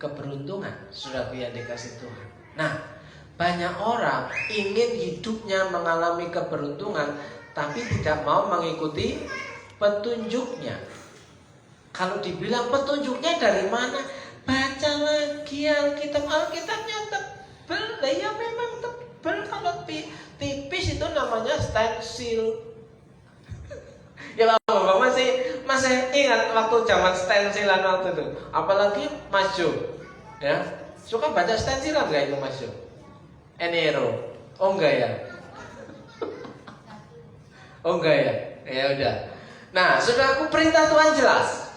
keberuntungan, saudaraku yang dikasih Tuhan. Nah, banyak orang ingin hidupnya mengalami keberuntungan, tapi tidak mau mengikuti petunjuknya. Kalau dibilang petunjuknya dari mana? Baca lagi Alkitab. Alkitabnya tebel, ya memang tebel. Kalau tipis itu namanya stensil. Ya Bapak masih ingat waktu zaman stensilan waktu itu. Apalagi Mas Jo, ya, suka baca stensilan nggak itu Mas Jo? Enero, oh enggak ya? Oh enggak ya? Ya udah. Nah, saudaraku, perintah Tuhan jelas,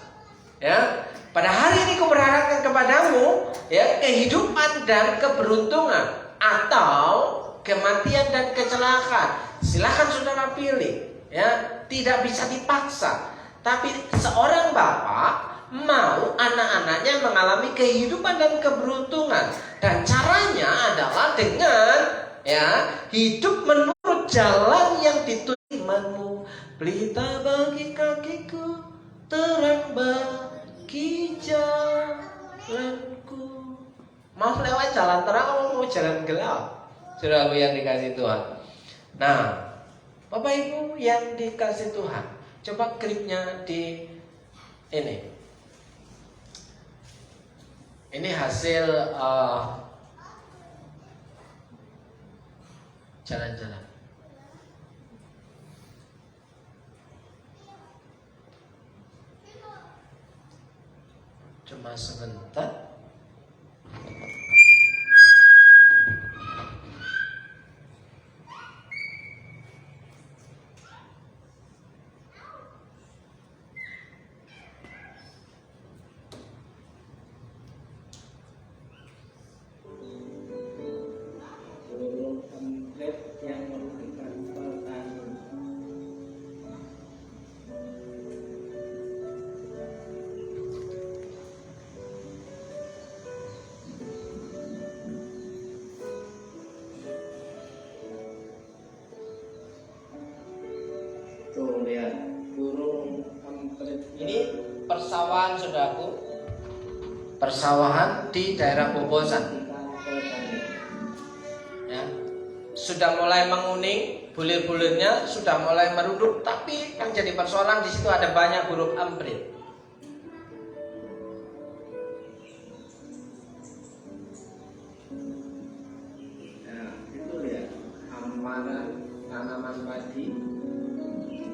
ya. Pada hari ini kuperhadapkan kepadamu, ya, kehidupan dan keberuntungan atau kematian dan kecelakaan. Silakan saudara pilih, ya, tidak bisa dipaksa. Tapi seorang bapak mau anak-anaknya mengalami kehidupan dan keberuntungan, dan caranya adalah dengan, ya, hidup menurut jalan yang ditujukanmu. Pelita bagi kakiku, terang bagi jalanku. Mau lewat jalan terang atau mau jalan gelap? Saudara yang dikasih Tuhan. Nah, Bapak Ibu yang dikasih Tuhan, coba kliknya di ini. Ini hasil jalan-jalan. Cuma sebentar. Tuh lihat burung emprit. Ini persawahan saudaraku, persawahan di daerah Bobosan. Ya, sudah mulai menguning, bulir-bulirnya sudah mulai merunduk, tapi yang jadi persoalan di situ ada banyak burung emprit. Nah, itu lihat hamparan tanaman padi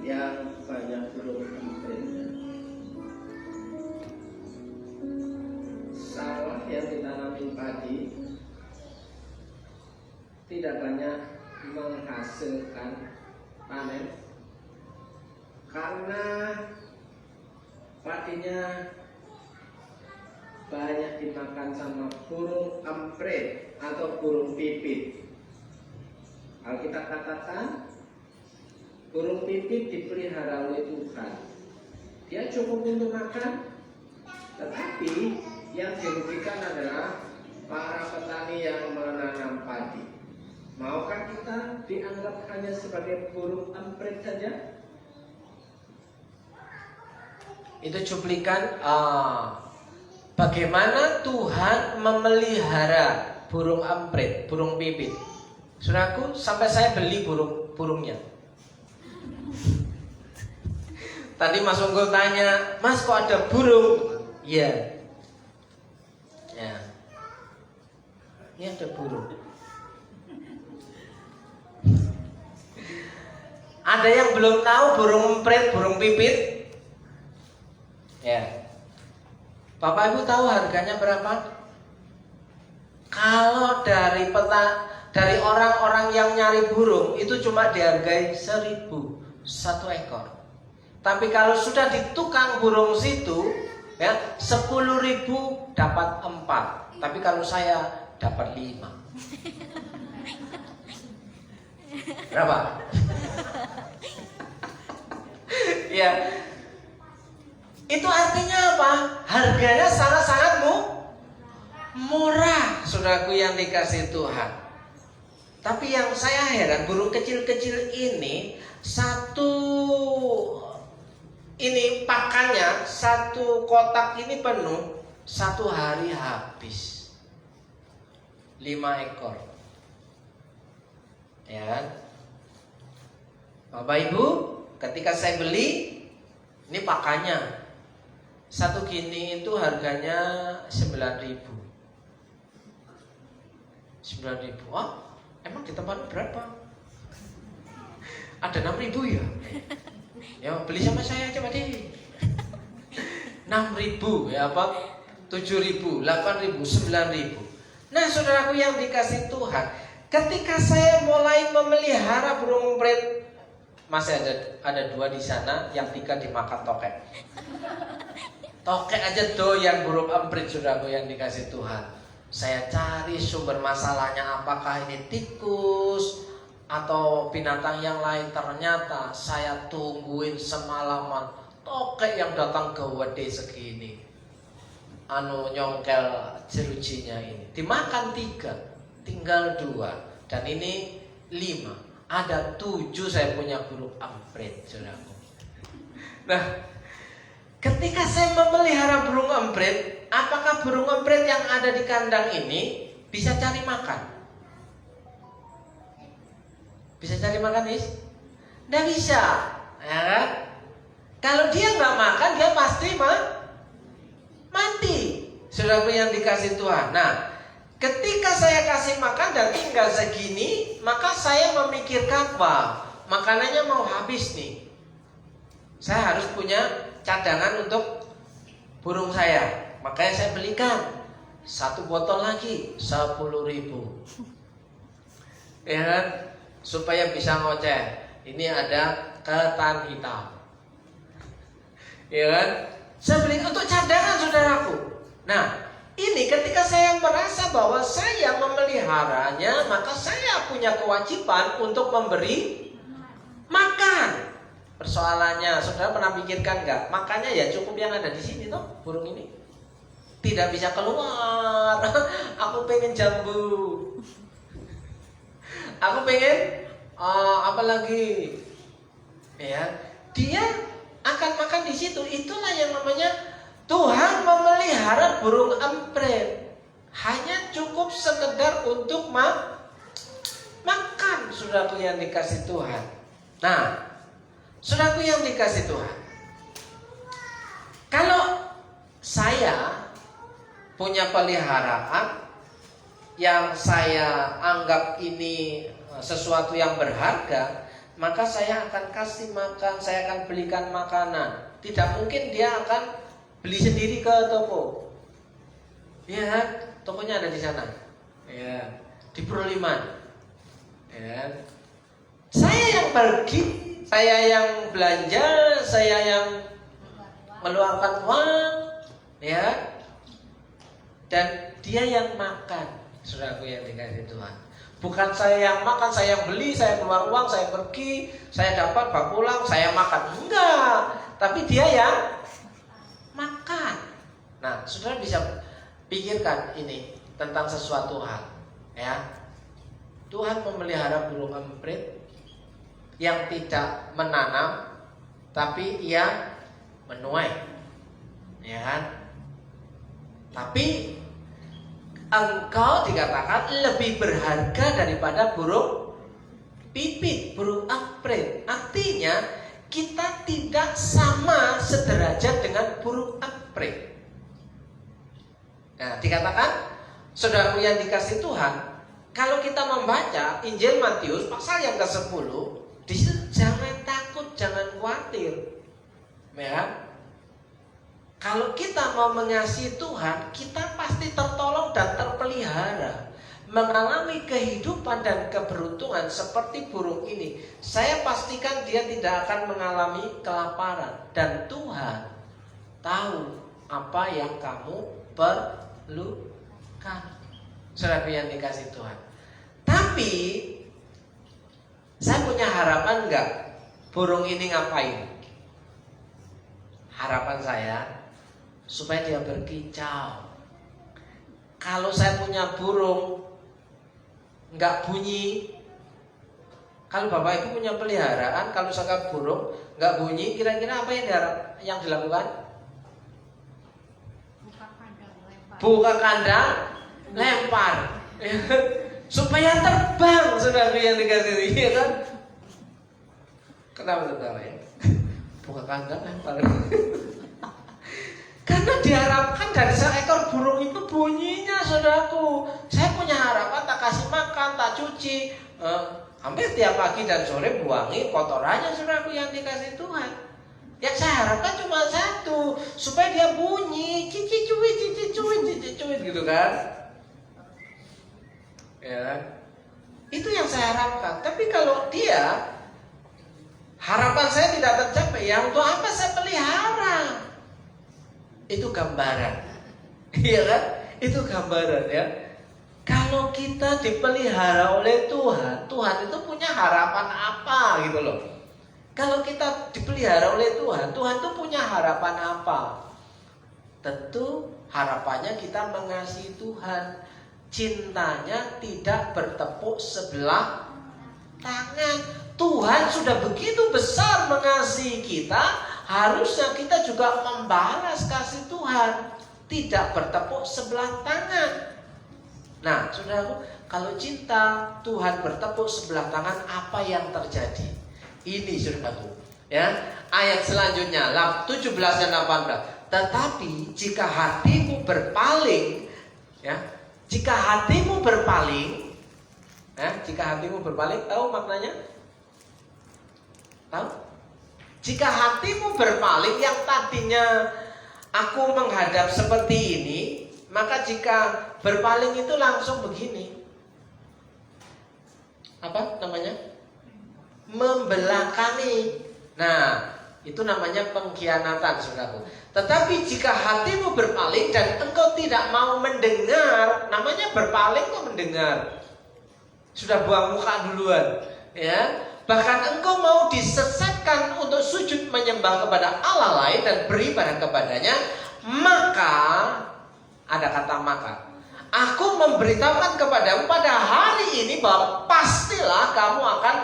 yang banyak burung empritnya. Sawah yang ditanami padi tidak banyak menghasilkan panen karena padinya banyak dimakan sama burung emprit atau burung pipit. Kalau kita katakan burung pipit dipelihara oleh Tuhan, dia cukup untuk makan, tetapi yang dirugikan adalah para petani yang menanam padi. Maukah kita dianggap hanya sebagai burung emprit saja? Itu cuplikan bagaimana Tuhan memelihara burung emprit, burung pipit. Saudaraku, sampai saya beli burungnya. Tadi Mas Unggul tanya, Mas kok ada burung? Iya. Ya. Ini ada burung. Ada yang belum tahu burung emprit, burung pipit? Ya. Bapak Ibu tahu harganya berapa? Kalau dari orang-orang yang nyari burung itu cuma dihargai 1.000 satu ekor. Tapi kalau sudah di tukang burung situ, ya 10.000 dapat 4. Tapi kalau saya dapat 5. Berapa? Ya. Itu artinya apa? Harganya sangat-sangat murah, saudaraku yang dikasih Tuhan. Tapi yang saya heran, burung kecil-kecil ini pakannya satu kotak ini penuh, 1 hari habis 5 ekor. Ya, Bapak Ibu, ketika saya beli, ini pakannya satu gini itu harganya 9.000. 9.000. Oh, emang di tempat berapa? Ada 6.000 ya? Ya beli sama saya coba deh. 6.000 ya apa? 7.000, 8.000, 9.000. Nah, saudaraku yang dikasih Tuhan, ketika saya mulai memelihara burung emprit, masih ada 2 di sana, yang 3 dimakan tokek. Tokek aja doyan burung emprit, saudaraku yang dikasih Tuhan. Saya cari sumber masalahnya, apakah ini tikus atau binatang yang lain. Ternyata saya tungguin semalaman, tokek yang datang gede segini, nyongkel jerujinya ini. Dimakan 3, tinggal 2, dan ini 5. Ada 7 saya punya burung emprit, saudaraku. Nah, ketika saya memelihara burung emprit, apakah burung emprit yang ada di kandang ini bisa cari makan? Bisa cari makan, Is? Nggak bisa, ya kan? Kalau dia nggak makan, dia pasti mati. Saudaraku yang dikasih Tuhan. Nah, Ketika saya kasih makan dan tinggal segini, maka saya memikirkan, wah, makanannya mau habis nih. Saya harus punya cadangan untuk burung saya. Makanya saya belikan 1 botol lagi 10.000. Ya kan? Supaya bisa ngoceh. Ini ada ketan hitam. Ya kan? Saya beli untuk cadangan, saudaraku. Nah, ini ketika saya merasa bahwa saya memeliharanya, maka saya punya kewajiban untuk memberi makan. Persoalannya, saudara pernah pikirkan nggak? Makannya ya cukup yang ada di sini toh, burung ini. Tidak bisa keluar. Aku pengen jambu. Aku pengen apa lagi? Ya, dia akan makan di situ. Itulah yang namanya Tuhan memelihara burung emprit. Hanya cukup sekedar untuk makan, saudaraku yang dikasih Tuhan. Nah, saudaraku yang dikasih Tuhan, kalau saya punya peliharaan yang saya anggap ini sesuatu yang berharga, maka saya akan kasih makan, saya akan belikan makanan. Tidak mungkin dia akan beli sendiri ke toko. Ya, tokonya ada di sana. Ya, di Proliman. Ya. Saya yang pergi, saya yang belanja, saya yang meluarkan uang, ya. Dan dia yang makan, saudaraku yang dikasih Tuhan. Bukan saya yang makan, saya yang beli, saya keluar uang, saya pergi, saya dapat, bawa pulang, saya makan. Enggak, tapi dia yang makan. Nah, saudara bisa pikirkan ini tentang sesuatu hal, ya. Tuhan memelihara burung emprit yang tidak menanam, tapi ia menuai, ya kan? Tapi engkau dikatakan lebih berharga daripada burung pipit, burung emprit. Artinya kita tidak sama sederajat dengan burung emprit. Nah, dikatakan, saudaraku yang dikasih Tuhan, kalau kita membaca Injil Matius pasal yang ke-10, di situ jangan takut, jangan khawatir, ya. Kalau kita mau mengasihi Tuhan, kita pasti tertolong dan terpelihara, mengalami kehidupan dan keberuntungan seperti burung ini. Saya pastikan dia tidak akan mengalami kelaparan, dan Tuhan tahu apa yang kamu perlukan, saudara yang dikasih Tuhan. Tapi saya punya harapan enggak? Burung ini ngapain? Harapan saya supaya dia berkicau. Kalau saya punya burung nggak bunyi, kalau Bapak Ibu punya peliharaan, kalau misalkan burung nggak bunyi, kira-kira apa yang dilakukan? Buka kandang, lempar, supaya terbang, saudara yang dikasih, ya kan? Kenapa tertawa ya? Buka kandang, lempar. Karena diharapkan dari seekor burung itu bunyinya, saudaraku. Saya punya harapan tak kasih makan, tak cuci, hampir tiap pagi dan sore buangi kotorannya, saudaraku yang dikasih Tuhan. Yang saya harapkan cuma satu, supaya dia bunyi, cici cuit gitu kan. Ya, itu yang saya harapkan. Tapi kalau dia, harapan saya tidak tercapai, ya untuk apa saya pelihara? Itu gambaran, iya kan? Itu gambaran ya. Kalau kita dipelihara oleh Tuhan, Tuhan itu punya harapan apa gitu loh. Kalau kita dipelihara oleh Tuhan, Tuhan itu punya harapan apa? Tentu harapannya kita mengasihi Tuhan. Cintanya tidak bertepuk sebelah tangan. Tuhan sudah begitu besar mengasihi kita, harusnya kita juga membalas kasih Tuhan, tidak bertepuk sebelah tangan. Nah, saudaraku, kalau cinta Tuhan bertepuk sebelah tangan, apa yang terjadi? Ini saudaraku, ya. Ayat selanjutnya 17 dan 18. Tetapi jika hatimu berpaling, ya, jika hatimu berpaling, jika hatimu berpaling, tahu maknanya? Tahu? Jika hatimu berpaling, yang tadinya aku menghadap seperti ini, maka jika berpaling itu langsung begini. Apa namanya? Membelakangi. Nah, itu namanya pengkhianatan, saudaraku. Tetapi jika hatimu berpaling dan engkau tidak mau mendengar, namanya berpaling kok mendengar. Sudah buang muka duluan, ya. Bahkan engkau mau disesatkan untuk sujud menyembah kepada Allah lain dan beribadah kepadanya, maka ada kata maka. Aku memberitahukan kepadamu pada hari ini bahwa pastilah kamu akan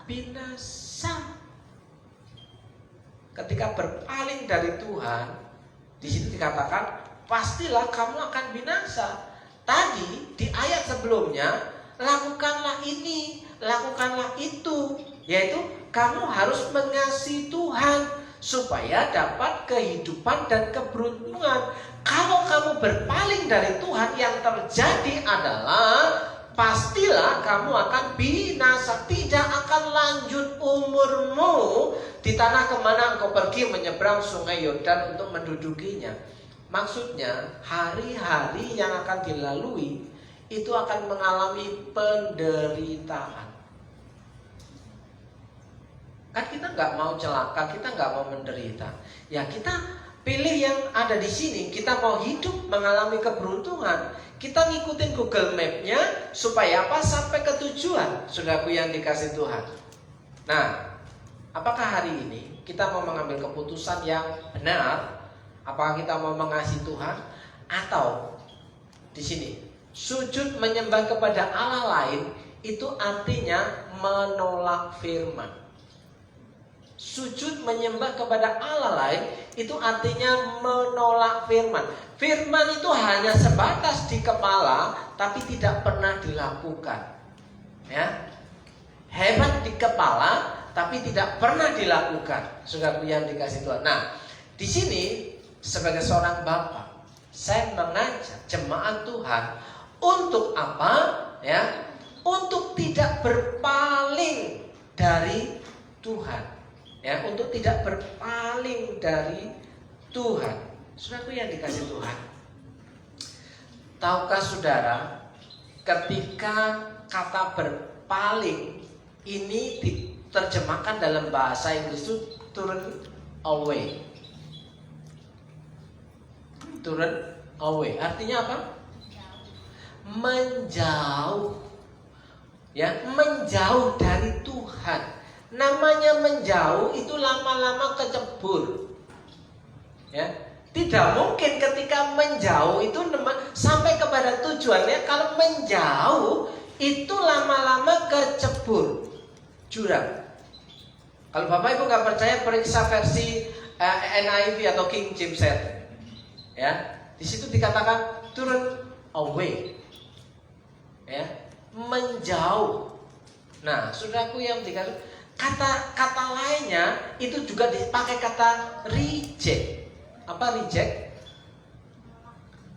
binasa. Ketika berpaling dari Tuhan, di situ dikatakan pastilah kamu akan binasa. Tadi di ayat sebelumnya, lakukanlah ini, lakukanlah itu, yaitu kamu harus mengasihi Tuhan supaya dapat kehidupan dan keberuntungan. Kalau kamu berpaling dari Tuhan, yang terjadi adalah pastilah kamu akan binasa. Tidak akan lanjut umurmu di tanah kemana engkau pergi menyeberang sungai Yordan untuk mendudukinya. Maksudnya hari-hari yang akan dilalui itu akan mengalami penderitaan. Kan kita nggak mau celaka, kita nggak mau menderita. Ya kita pilih yang ada di sini. Kita mau hidup mengalami keberuntungan. Kita ngikutin Google Map-nya supaya apa? Sampai ke tujuan, saudaraku yang dikasih Tuhan. Nah, apakah hari ini kita mau mengambil keputusan yang benar? Apakah kita mau mengasihi Tuhan? Atau di sini sujud menyembah kepada Allah lain itu artinya menolak firman. Sujud menyembah kepada Allah lain itu artinya menolak firman. Firman itu hanya sebatas di kepala tapi tidak pernah dilakukan. Ya. Hebat di kepala tapi tidak pernah dilakukan. Saudaraku yang dikasih Tuhan. Nah, di sini sebagai seorang bapak, saya mengajak jemaat Tuhan untuk apa? Ya, untuk tidak berpaling dari Tuhan. Ya, untuk tidak berpaling dari Tuhan. Saudaraku yang dikasih Tuhan, tahukah saudara, ketika kata berpaling ini diterjemahkan dalam bahasa Inggris itu turn away. Turn away artinya apa? Menjauh. Ya, menjauh dari Tuhan. Namanya menjauh itu lama-lama kecebur. Ya, tidak mungkin ketika menjauh itu sampai kepada tujuannya. Kalau menjauh itu lama-lama kecebur jurang. Kalau Bapak Ibu nggak percaya, periksa versi NIV atau King James Version. Ya, di situ dikatakan turn away. Ya, menjauh. Nah, saudaraku yang dikasih, kata lainnya itu juga dipakai kata reject. Apa reject?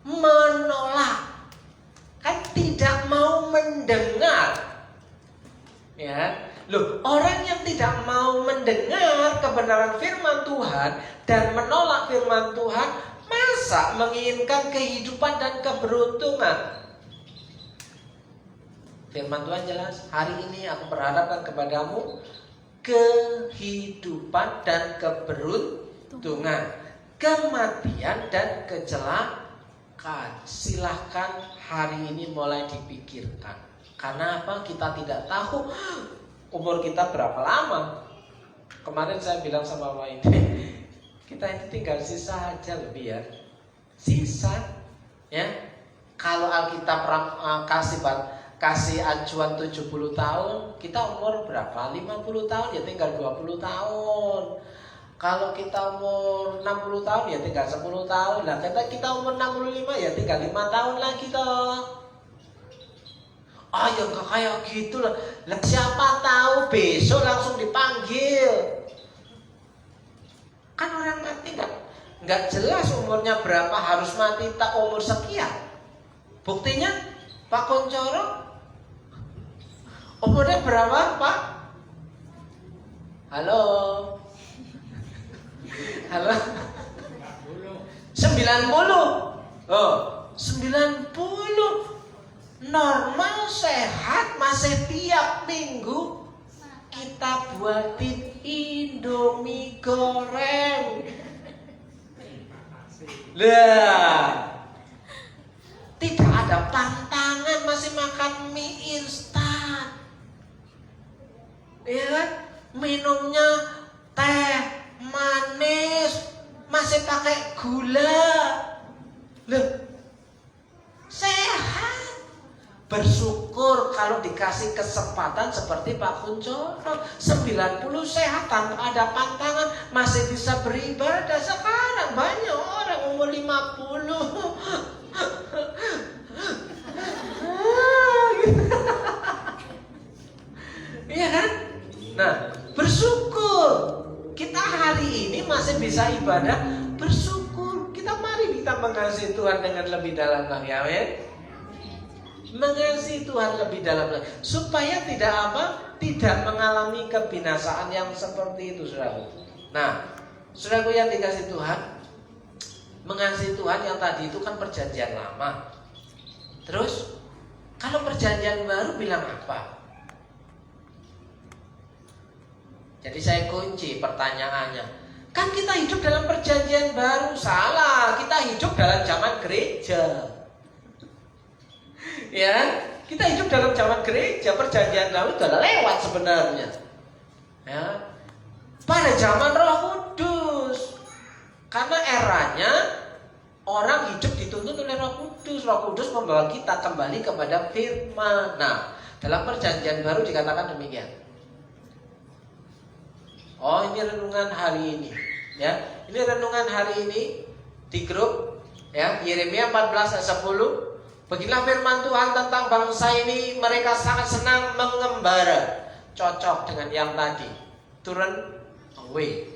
Menolak. Kan tidak mau mendengar. Ya. Loh, orang yang tidak mau mendengar kebenaran firman Tuhan dan menolak firman Tuhan, masa menginginkan kehidupan dan keberuntungan? Firman Tuhan jelas, hari ini aku berharapkan kepadamu kehidupan dan keberuntungan, kematian dan kecelakaan. Silahkan hari ini mulai dipikirkan. Karena apa? Kita tidak tahu umur kita berapa lama. Kemarin saya bilang sama Pak ini, kita ini tinggal sisa aja lebih ya. Sisa, ya. Kalau Alkitab kasih acuan 70 tahun, kita umur berapa? 50 tahun ya tinggal 20 tahun. Kalau kita umur 60 tahun ya tinggal 10 tahun. Nah, kita umur 65 ya tinggal 5 tahun lagi toh. Ah, ya enggak kayak gitu lah. Lah siapa tahu besok langsung dipanggil. Kan orang mati enggak jelas umurnya berapa, harus mati tak umur sekian. Buktinya Pak Kuncoro umurnya berapa Pak? Halo. Halo. 90. Oh, 90. Normal sehat masih tiap minggu kita buatin Indomie goreng. Lah, tidak ada pantangan, masih makan mie instan. Ya kan? Minumnya teh manis, masih pakai gula. Loh, sehat. Bersyukur kalau dikasih kesempatan seperti Pak Kuncoro, 90 sehat tanpa ada pantangan, masih bisa beribadah. Sekarang banyak orang umur 50. Iya kan? Nah, bersyukur kita hari ini masih bisa ibadah. Bersyukur. Mari kita mengasihi Tuhan dengan lebih dalam lagi. Amin. Mengasihi Tuhan lebih dalam lagi, supaya tidak mengalami kebinasaan yang seperti itu, saudaraku. Nah, saudaraku yang dikasihi Tuhan, mengasihi Tuhan yang tadi itu kan perjanjian lama. Terus kalau perjanjian baru bilang apa? Jadi saya kunci pertanyaannya. Kan kita hidup dalam perjanjian baru. Salah, kita hidup dalam zaman gereja. Ya, kita hidup dalam zaman gereja. Perjanjian lama sudah lewat sebenarnya. Ya, pada zaman Roh Kudus. Karena eranya orang hidup dituntun oleh Roh Kudus. Roh Kudus membawa kita kembali kepada firman. Nah, dalam perjanjian baru dikatakan demikian. Oh, ini renungan hari ini. Ya, ini renungan hari ini di grup. Ya, Yeremia 14 ayat 10. Beginilah firman Tuhan tentang bangsa ini, mereka sangat senang mengembara. Cocok dengan yang tadi. Turun away,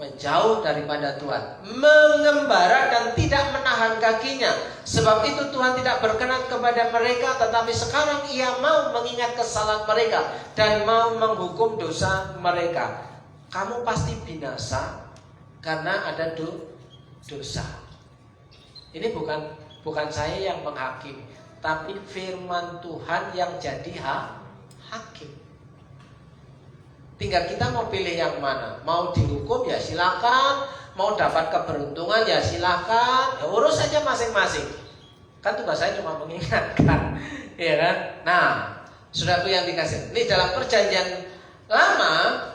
menjauh daripada Tuhan, mengembara dan tidak menahan kakinya. Sebab itu Tuhan tidak berkenan kepada mereka, tetapi sekarang Ia mau mengingat kesalahan mereka dan mau menghukum dosa mereka. Kamu pasti binasa karena ada dosa. Ini bukan saya yang menghakimi, tapi firman Tuhan yang jadi hakim. Tinggal kita mau pilih yang mana. Mau dihukum ya silakan, mau dapat keberuntungan ya silakan. Ya, urus saja masing-masing. Kan tugas saya cuma mengingatkan, ya kan? Nah, saudaraku yang dikasih, ini dalam perjanjian lama,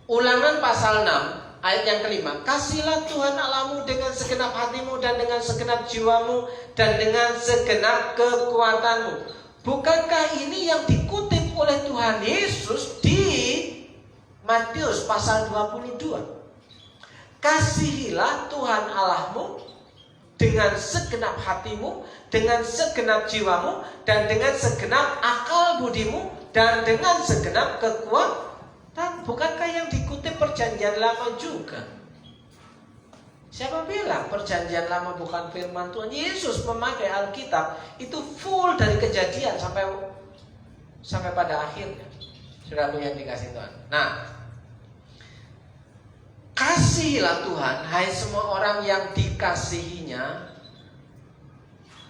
Ulangan pasal 6 ayat yang kelima. Kasihilah Tuhan Allahmu dengan segenap hatimu dan dengan segenap jiwamu dan dengan segenap kekuatanmu. Bukankah ini yang dikutip oleh Tuhan Yesus di Matius pasal 22? Kasihilah Tuhan Allahmu dengan segenap hatimu, dengan segenap jiwamu, dan dengan segenap akal budimu, dan dengan segenap kekuatan. Bukankah yang dikutip perjanjian lama juga? Siapa bilang perjanjian lama bukan firman Tuhan? Yesus memakai Alkitab itu full dari Kejadian sampai pada akhirnya. Saudaraku yang dikasih Tuhan. Nah, kasihilah Tuhan, hai semua orang yang dikasihinya.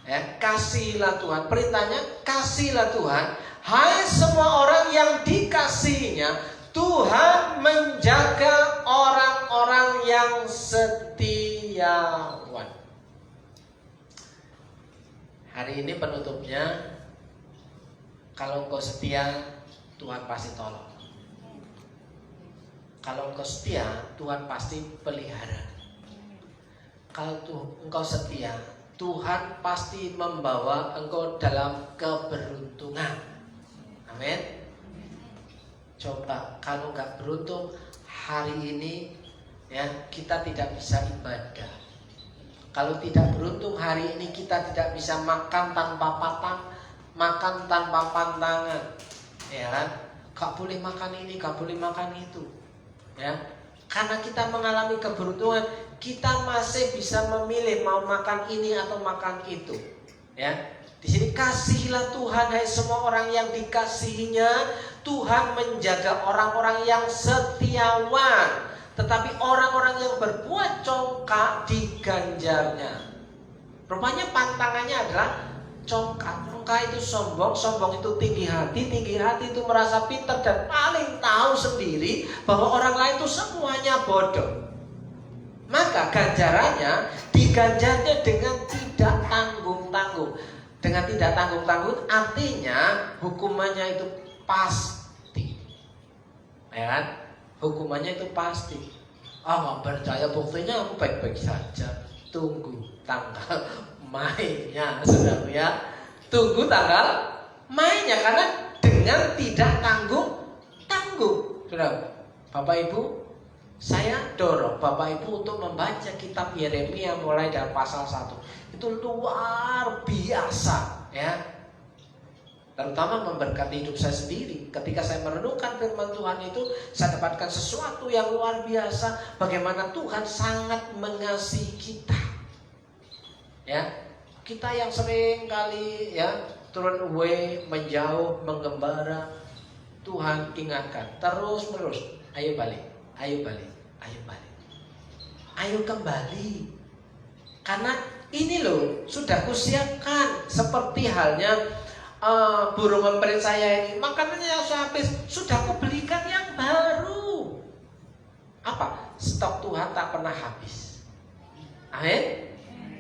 Ya, kasihilah Tuhan. Perintahnya kasihilah Tuhan, hai semua orang yang dikasihinya. Tuhan menjaga orang-orang yang setiawan. Hari ini penutupnya, kalau engkau setia, Tuhan pasti tolong. Kalau engkau setia, Tuhan pasti pelihara. Kalau engkau setia, Tuhan pasti membawa engkau dalam keberuntungan. Amin. Coba kalau nggak beruntung hari ini, ya kita tidak bisa ibadah. Kalau tidak beruntung hari ini kita tidak bisa makan tanpa makan tanpa pantangan, ya kan? Gak boleh makan ini, gak boleh makan itu, ya. Karena kita mengalami keberuntungan, kita masih bisa memilih mau makan ini atau makan itu, Ya, di sini kasihilah Tuhan hai semua orang yang dikasihinya. Tuhan menjaga orang-orang yang setiawan, tetapi orang-orang yang berbuat congkak diganjarnya. Rupanya pantangannya adalah congkak. Congkak itu sombong, sombong itu tinggi hati itu merasa pintar dan paling tahu sendiri bahwa orang lain itu semuanya bodoh. Maka ganjarannya diganjarnya dengan tidak tanggung-tanggung. Dengan tidak tanggung-tanggung artinya hukumannya itu pasti. Ya kan? Hukumannya itu pasti. Nggak percaya, buktinya aku baik-baik saja. Tunggu tanggal mainnya, saudara ya. Tunggu tanggal mainnya, karena dengan tidak tanggung-tanggung. Saudara, Bapak Ibu, saya dorong Bapak Ibu untuk membaca kitab Yeremia mulai dari pasal 1. Itu luar biasa ya. Terutama memberkati hidup saya sendiri. Ketika saya merenungkan firman Tuhan itu, saya dapatkan sesuatu yang luar biasa. Bagaimana Tuhan sangat mengasihi kita. Ya, kita yang sering kali ya turun away, menjauh, menggembara, Tuhan ingatkan terus menerus, ayo balik, ayo balik, ayo balik, ayo kembali. Karena ini loh sudah kusiapkan, seperti halnya burung emprit saya ini, makanannya yang sudah habis, sudah kubelikan yang baru. Apa? Stok Tuhan tak pernah habis. Amin.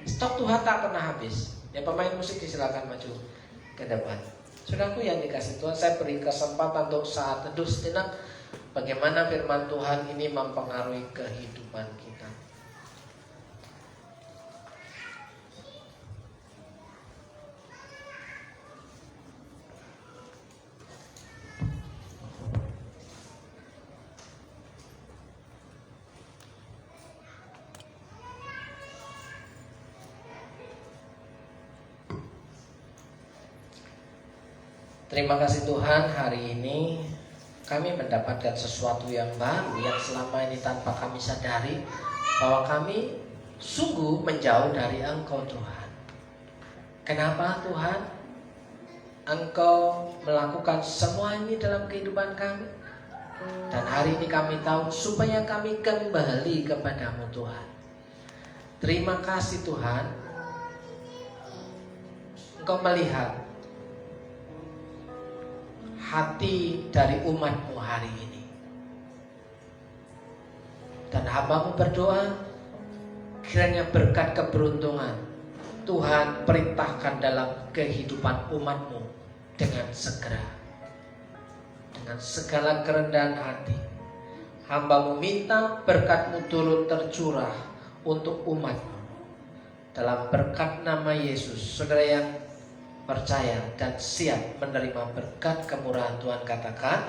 Stok Tuhan tak pernah habis. Ya, pemain musik silakan maju ke depan. Saudaraku yang dikasih Tuhan, saya beri kesempatan untuk saat teduh sejenak bagaimana firman Tuhan ini mempengaruhi kehidupan kita. Terima kasih Tuhan, hari ini kami mendapatkan sesuatu yang baru yang selama ini tanpa kami sadari bahwa kami sungguh menjauh dari Engkau Tuhan. Kenapa Tuhan? Engkau melakukan semua ini dalam kehidupan kami. Dan hari ini kami tahu supaya kami kembali kepadamu Tuhan. Terima kasih Tuhan. Engkau melihat hati dari umatmu hari ini. Dan hamba-Mu berdoa, kiranya berkat keberuntungan Tuhan perintahkan dalam kehidupan umat-Mu dengan segera. Dengan segala kerendahan hati, hamba-Mu minta berkat-Mu turut tercurah untuk umat-Mu. Dalam berkat nama Yesus, saudara yang percaya dan siap menerima berkat kemurahan Tuhan katakan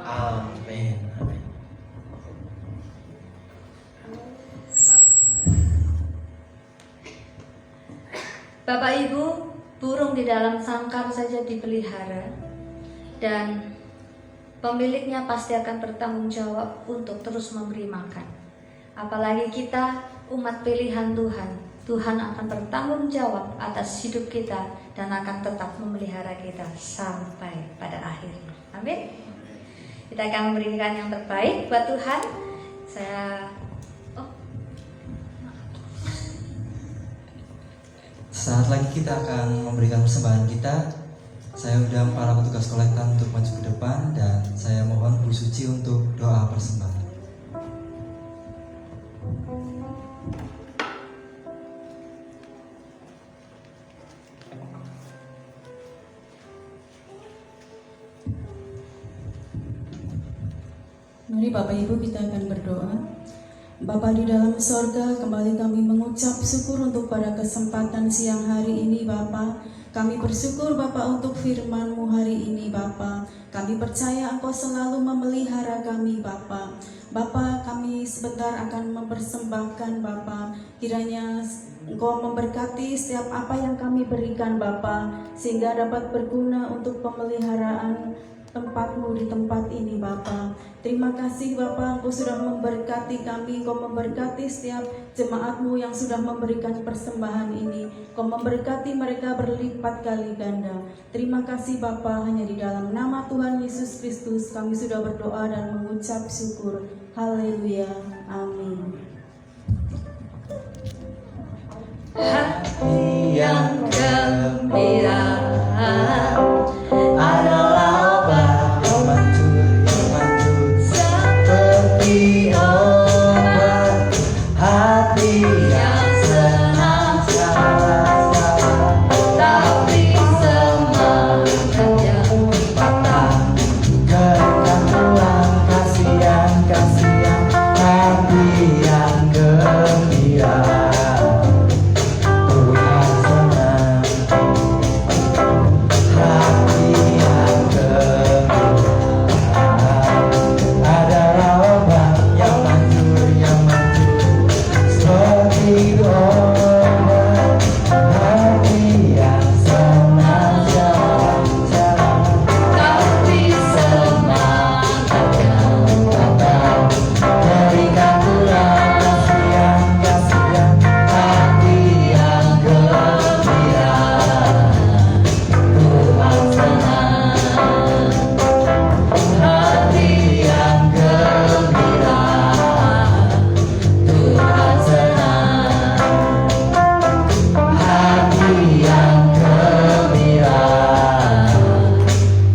amin. Amin. Bapak Ibu, burung di dalam sangkar saja dipelihara dan pemiliknya pasti akan bertanggung jawab untuk terus memberi makan. Apalagi kita umat pilihan Tuhan. Tuhan akan bertanggung jawab atas hidup kita dan akan tetap memelihara kita sampai pada akhirnya. Amin. Kita akan memberikan yang terbaik buat Tuhan. Saat lagi kita akan memberikan persembahan kita. Saya undang para petugas kolektan untuk maju ke depan dan saya mohon Bu Suci untuk doa persembahan. Mari Bapak Ibu kita akan berdoa. Bapa di dalam sorga, kembali kami mengucap syukur untuk pada kesempatan siang hari ini Bapa. Kami bersyukur Bapa untuk firman-Mu hari ini Bapa. Kami percaya Engkau selalu memelihara kami Bapa. Bapa, kami sebentar akan mempersembahkan Bapa. Kiranya Engkau memberkati setiap apa yang kami berikan Bapa, sehingga dapat berguna untuk pemeliharaan tempat-Mu di tempat ini Bapa. Terima kasih Bapa, Engkau sudah memberkati kami, Engkau memberkati setiap jemaat-Mu yang sudah memberikan persembahan ini. Engkau memberkati mereka berlipat kali ganda. Terima kasih Bapa, hanya di dalam nama Tuhan Yesus Kristus kami sudah berdoa dan mengucap syukur. Haleluya. Amin. Hati yang gembira adalah obat yang manjur seperti obat. Hati yang senang tapi semangat yang patah. Kekan Tuhan kasihan hati yang gembira. Tuhan senang hati yang gembira adalah obat yang manjur seperti obat. Hati yang senang jalan Tapi semangat yang patah. berikan Tuhan kasihan hati yang gembira. Tuhan senang hati yang gembira. Tuhan senang hati yang gembira.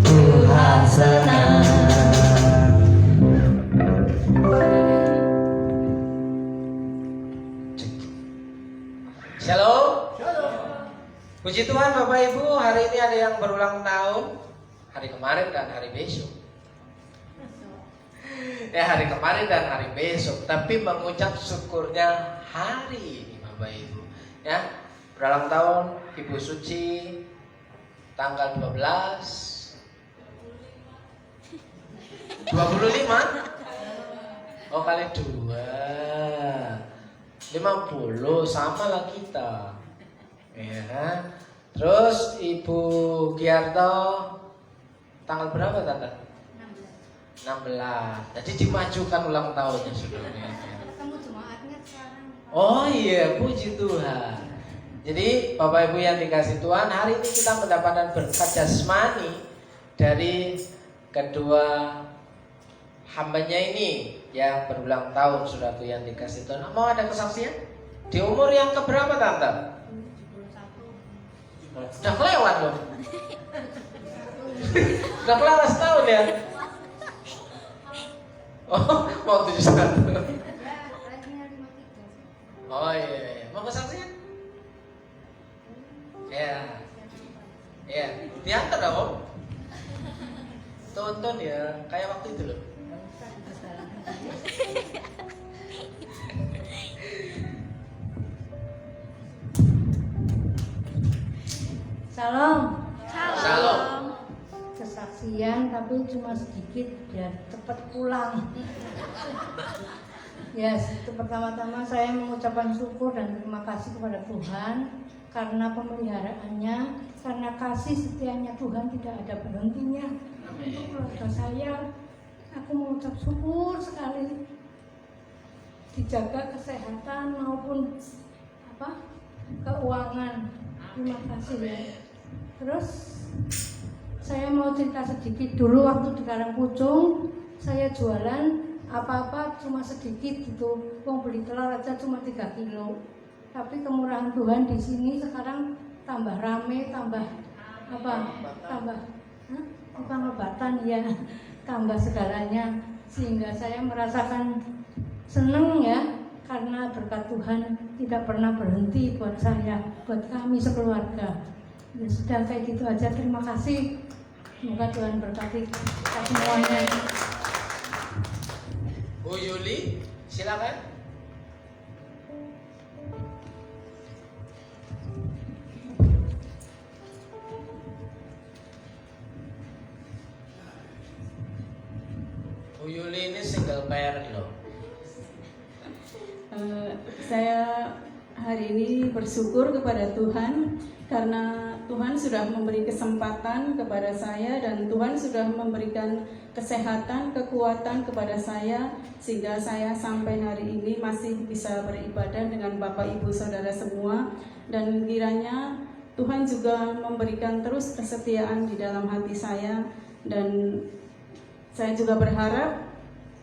Tuhan senang. Shalom. Puji Tuhan Bapak Ibu, hari ini ada yang berulang tahun. Hari kemarin dan hari besok. Hari kemarin dan hari besok. Tapi mengucap syukurnya hari ini Bapak Ibu. Ya, berulang tahun Ibu Suci tanggal 12 25. Oh, kali 2 50, sama lah kita. Ya. Terus Ibu Giarto tanggal berapa Tante? 16. Jadi dimajukan ulang tahunnya saudara. Kamu jemaatnya sekarang. Oh iya, puji Tuhan. Jadi Bapak Ibu yang dikasih Tuhan, hari ini kita mendapatkan berkat jasmani dari kedua hambanya ini yang berulang tahun, saudaraku yang dikasih Tuhan. Mau ada kesaksian? Di umur yang keberapa Tante? 71. Udah kelewat loh. Udah kelewat setahun ya. Oh, mau 71. Ya, lahirnya 53. Oh iya. Mau kesaksian? Ya. Ya, diantar dong Om. Tonton ya, kayak waktu itu loh. Salam. Shalom. Kesaksian tapi cuma sedikit biar cepat pulang. Ya, itu pertama-tama saya mengucapkan syukur dan terima kasih kepada Tuhan karena pemeliharaannya, karena kasih setianya Tuhan tidak ada berhentinya. Untuk keluarga saya, aku mengucap syukur sekali dijaga kesehatan maupun keuangan. Terima kasih ya. Terus saya mau cerita sedikit dulu. Waktu di Karangpucung saya jualan apa-apa cuma sedikit gitu. Wong beli telur aja cuma 3 kilo. Tapi kemurahan Tuhan di sini sekarang tambah rame, tambah bukan obatan ya, tambah segalanya, sehingga saya merasakan seneng ya, karena berkat Tuhan tidak pernah berhenti buat saya, buat kami sekeluarga. Ya sudah, kayak gitu aja. Terima kasih. Semoga Tuhan berkati kita semuanya. Bu Yuli, silakan. Bu Yuli ini single parent loh. Saya hari ini bersyukur kepada Tuhan karena Tuhan sudah memberi kesempatan kepada saya dan Tuhan sudah memberikan kesehatan, kekuatan kepada saya sehingga saya sampai hari ini masih bisa beribadah dengan Bapak Ibu Saudara semua, dan kiranya Tuhan juga memberikan terus kesetiaan di dalam hati saya, dan saya juga berharap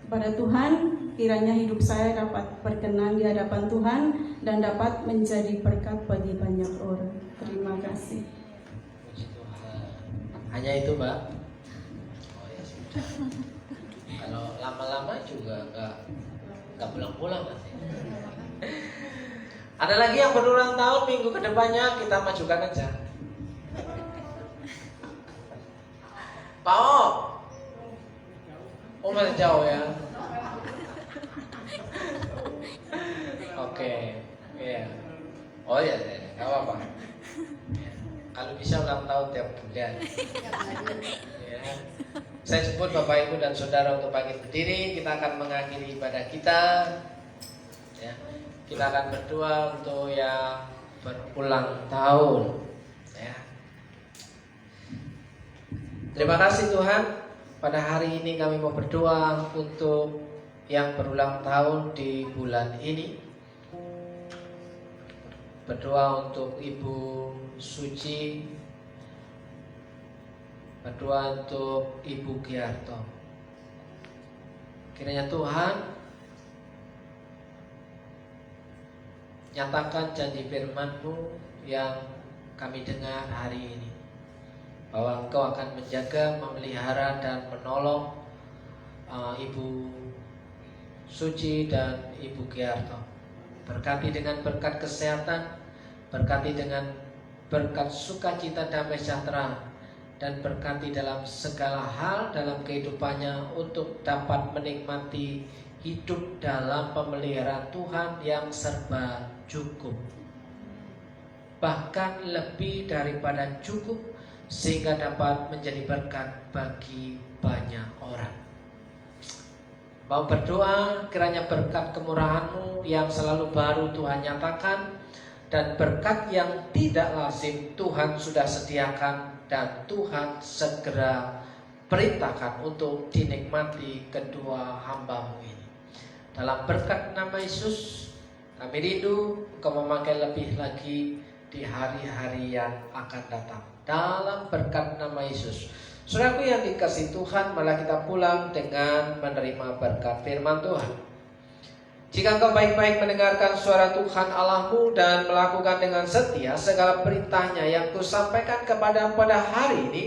pada Tuhan kiranya hidup saya dapat berkenan di hadapan Tuhan dan dapat menjadi berkat bagi banyak orang. Terima kasih. Puji Tuhan. Hanya itu, Mbak? Oh ya sudah. Kalau lama-lama juga nggak pulang-pulang nanti. Ada lagi yang berulang tahun minggu kedepannya, kita majukan aja. Pak masih jauh ya. Oke, iya. Oh ya, nggak apa-apa. Ya. Kalau bisa ulang tahun tiap bulan. Ya. Saya sebut Bapak Ibu dan Saudara untuk bangkit berdiri. Kita akan mengakhiri ibadah kita. Ya. Kita akan berdoa untuk yang berulang tahun. Ya. Terima kasih Tuhan. Pada hari ini kami mau berdoa untuk yang berulang tahun di bulan ini. Berdoa untuk Ibu Suci, berdoa untuk Ibu Giarto. Kiranya Tuhan nyatakan janji firman-Mu yang kami dengar hari ini, bahwa Engkau akan menjaga, memelihara dan menolong Ibu Suci dan Ibu Giarto. Berkati dengan berkat kesehatan, berkati dengan berkat sukacita damai sejahtera, dan berkati dalam segala hal dalam kehidupannya untuk dapat menikmati hidup dalam pemeliharaan Tuhan yang serba cukup, bahkan lebih daripada cukup, sehingga dapat menjadi berkat bagi banyak orang. Mau berdoa kiranya berkat kemurahan-Mu yang selalu baru Tuhan nyatakan, dan berkat yang tidak lazim Tuhan sudah sediakan dan Tuhan segera perintahkan untuk dinikmati kedua hamba-Mu ini. Dalam berkat nama Yesus kami rindu Engkau memakai lebih lagi di hari-hari yang akan datang. Dalam berkat nama Yesus. Saudaraku yang dikasihi Tuhan, malah kita pulang dengan menerima berkat firman Tuhan. Jika engkau baik-baik mendengarkan suara Tuhan Allahmu dan melakukan dengan setia segala perintahnya yang kusampaikan kepadamu pada hari ini,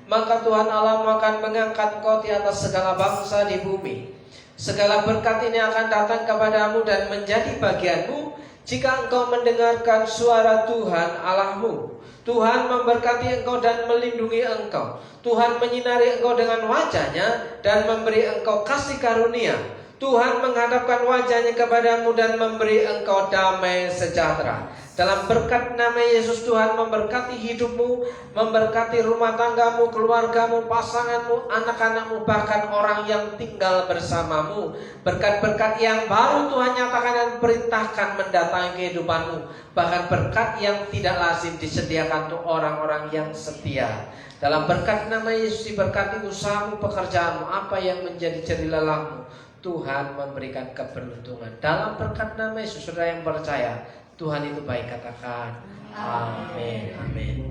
maka Tuhan Allahmu akan mengangkat engkau di atas segala bangsa di bumi. Segala berkat ini akan datang kepadamu dan menjadi bagianmu jika engkau mendengarkan suara Tuhan Allahmu. Tuhan memberkati engkau dan melindungi engkau. Tuhan menyinari engkau dengan wajah-Nya dan memberi engkau kasih karunia. Tuhan menghadapkan wajah-Nya kepadamu dan memberi engkau damai sejahtera. Dalam berkat nama Yesus, Tuhan memberkati hidupmu, memberkati rumah tanggamu, keluargamu, pasanganmu, anak-anakmu, bahkan orang yang tinggal bersamamu. Berkat-berkat yang baru Tuhan nyatakan dan perintahkan mendatangi kehidupanmu. Bahkan berkat yang tidak lazim disediakan untuk orang-orang yang setia. Dalam berkat nama Yesus diberkati usahamu, pekerjaanmu, apa yang menjadi jeri lelahmu. Tuhan memberikan keberuntungan. Dalam berkat nama Yesus, saudara yang percaya, Tuhan itu baik, katakan amin. Amin.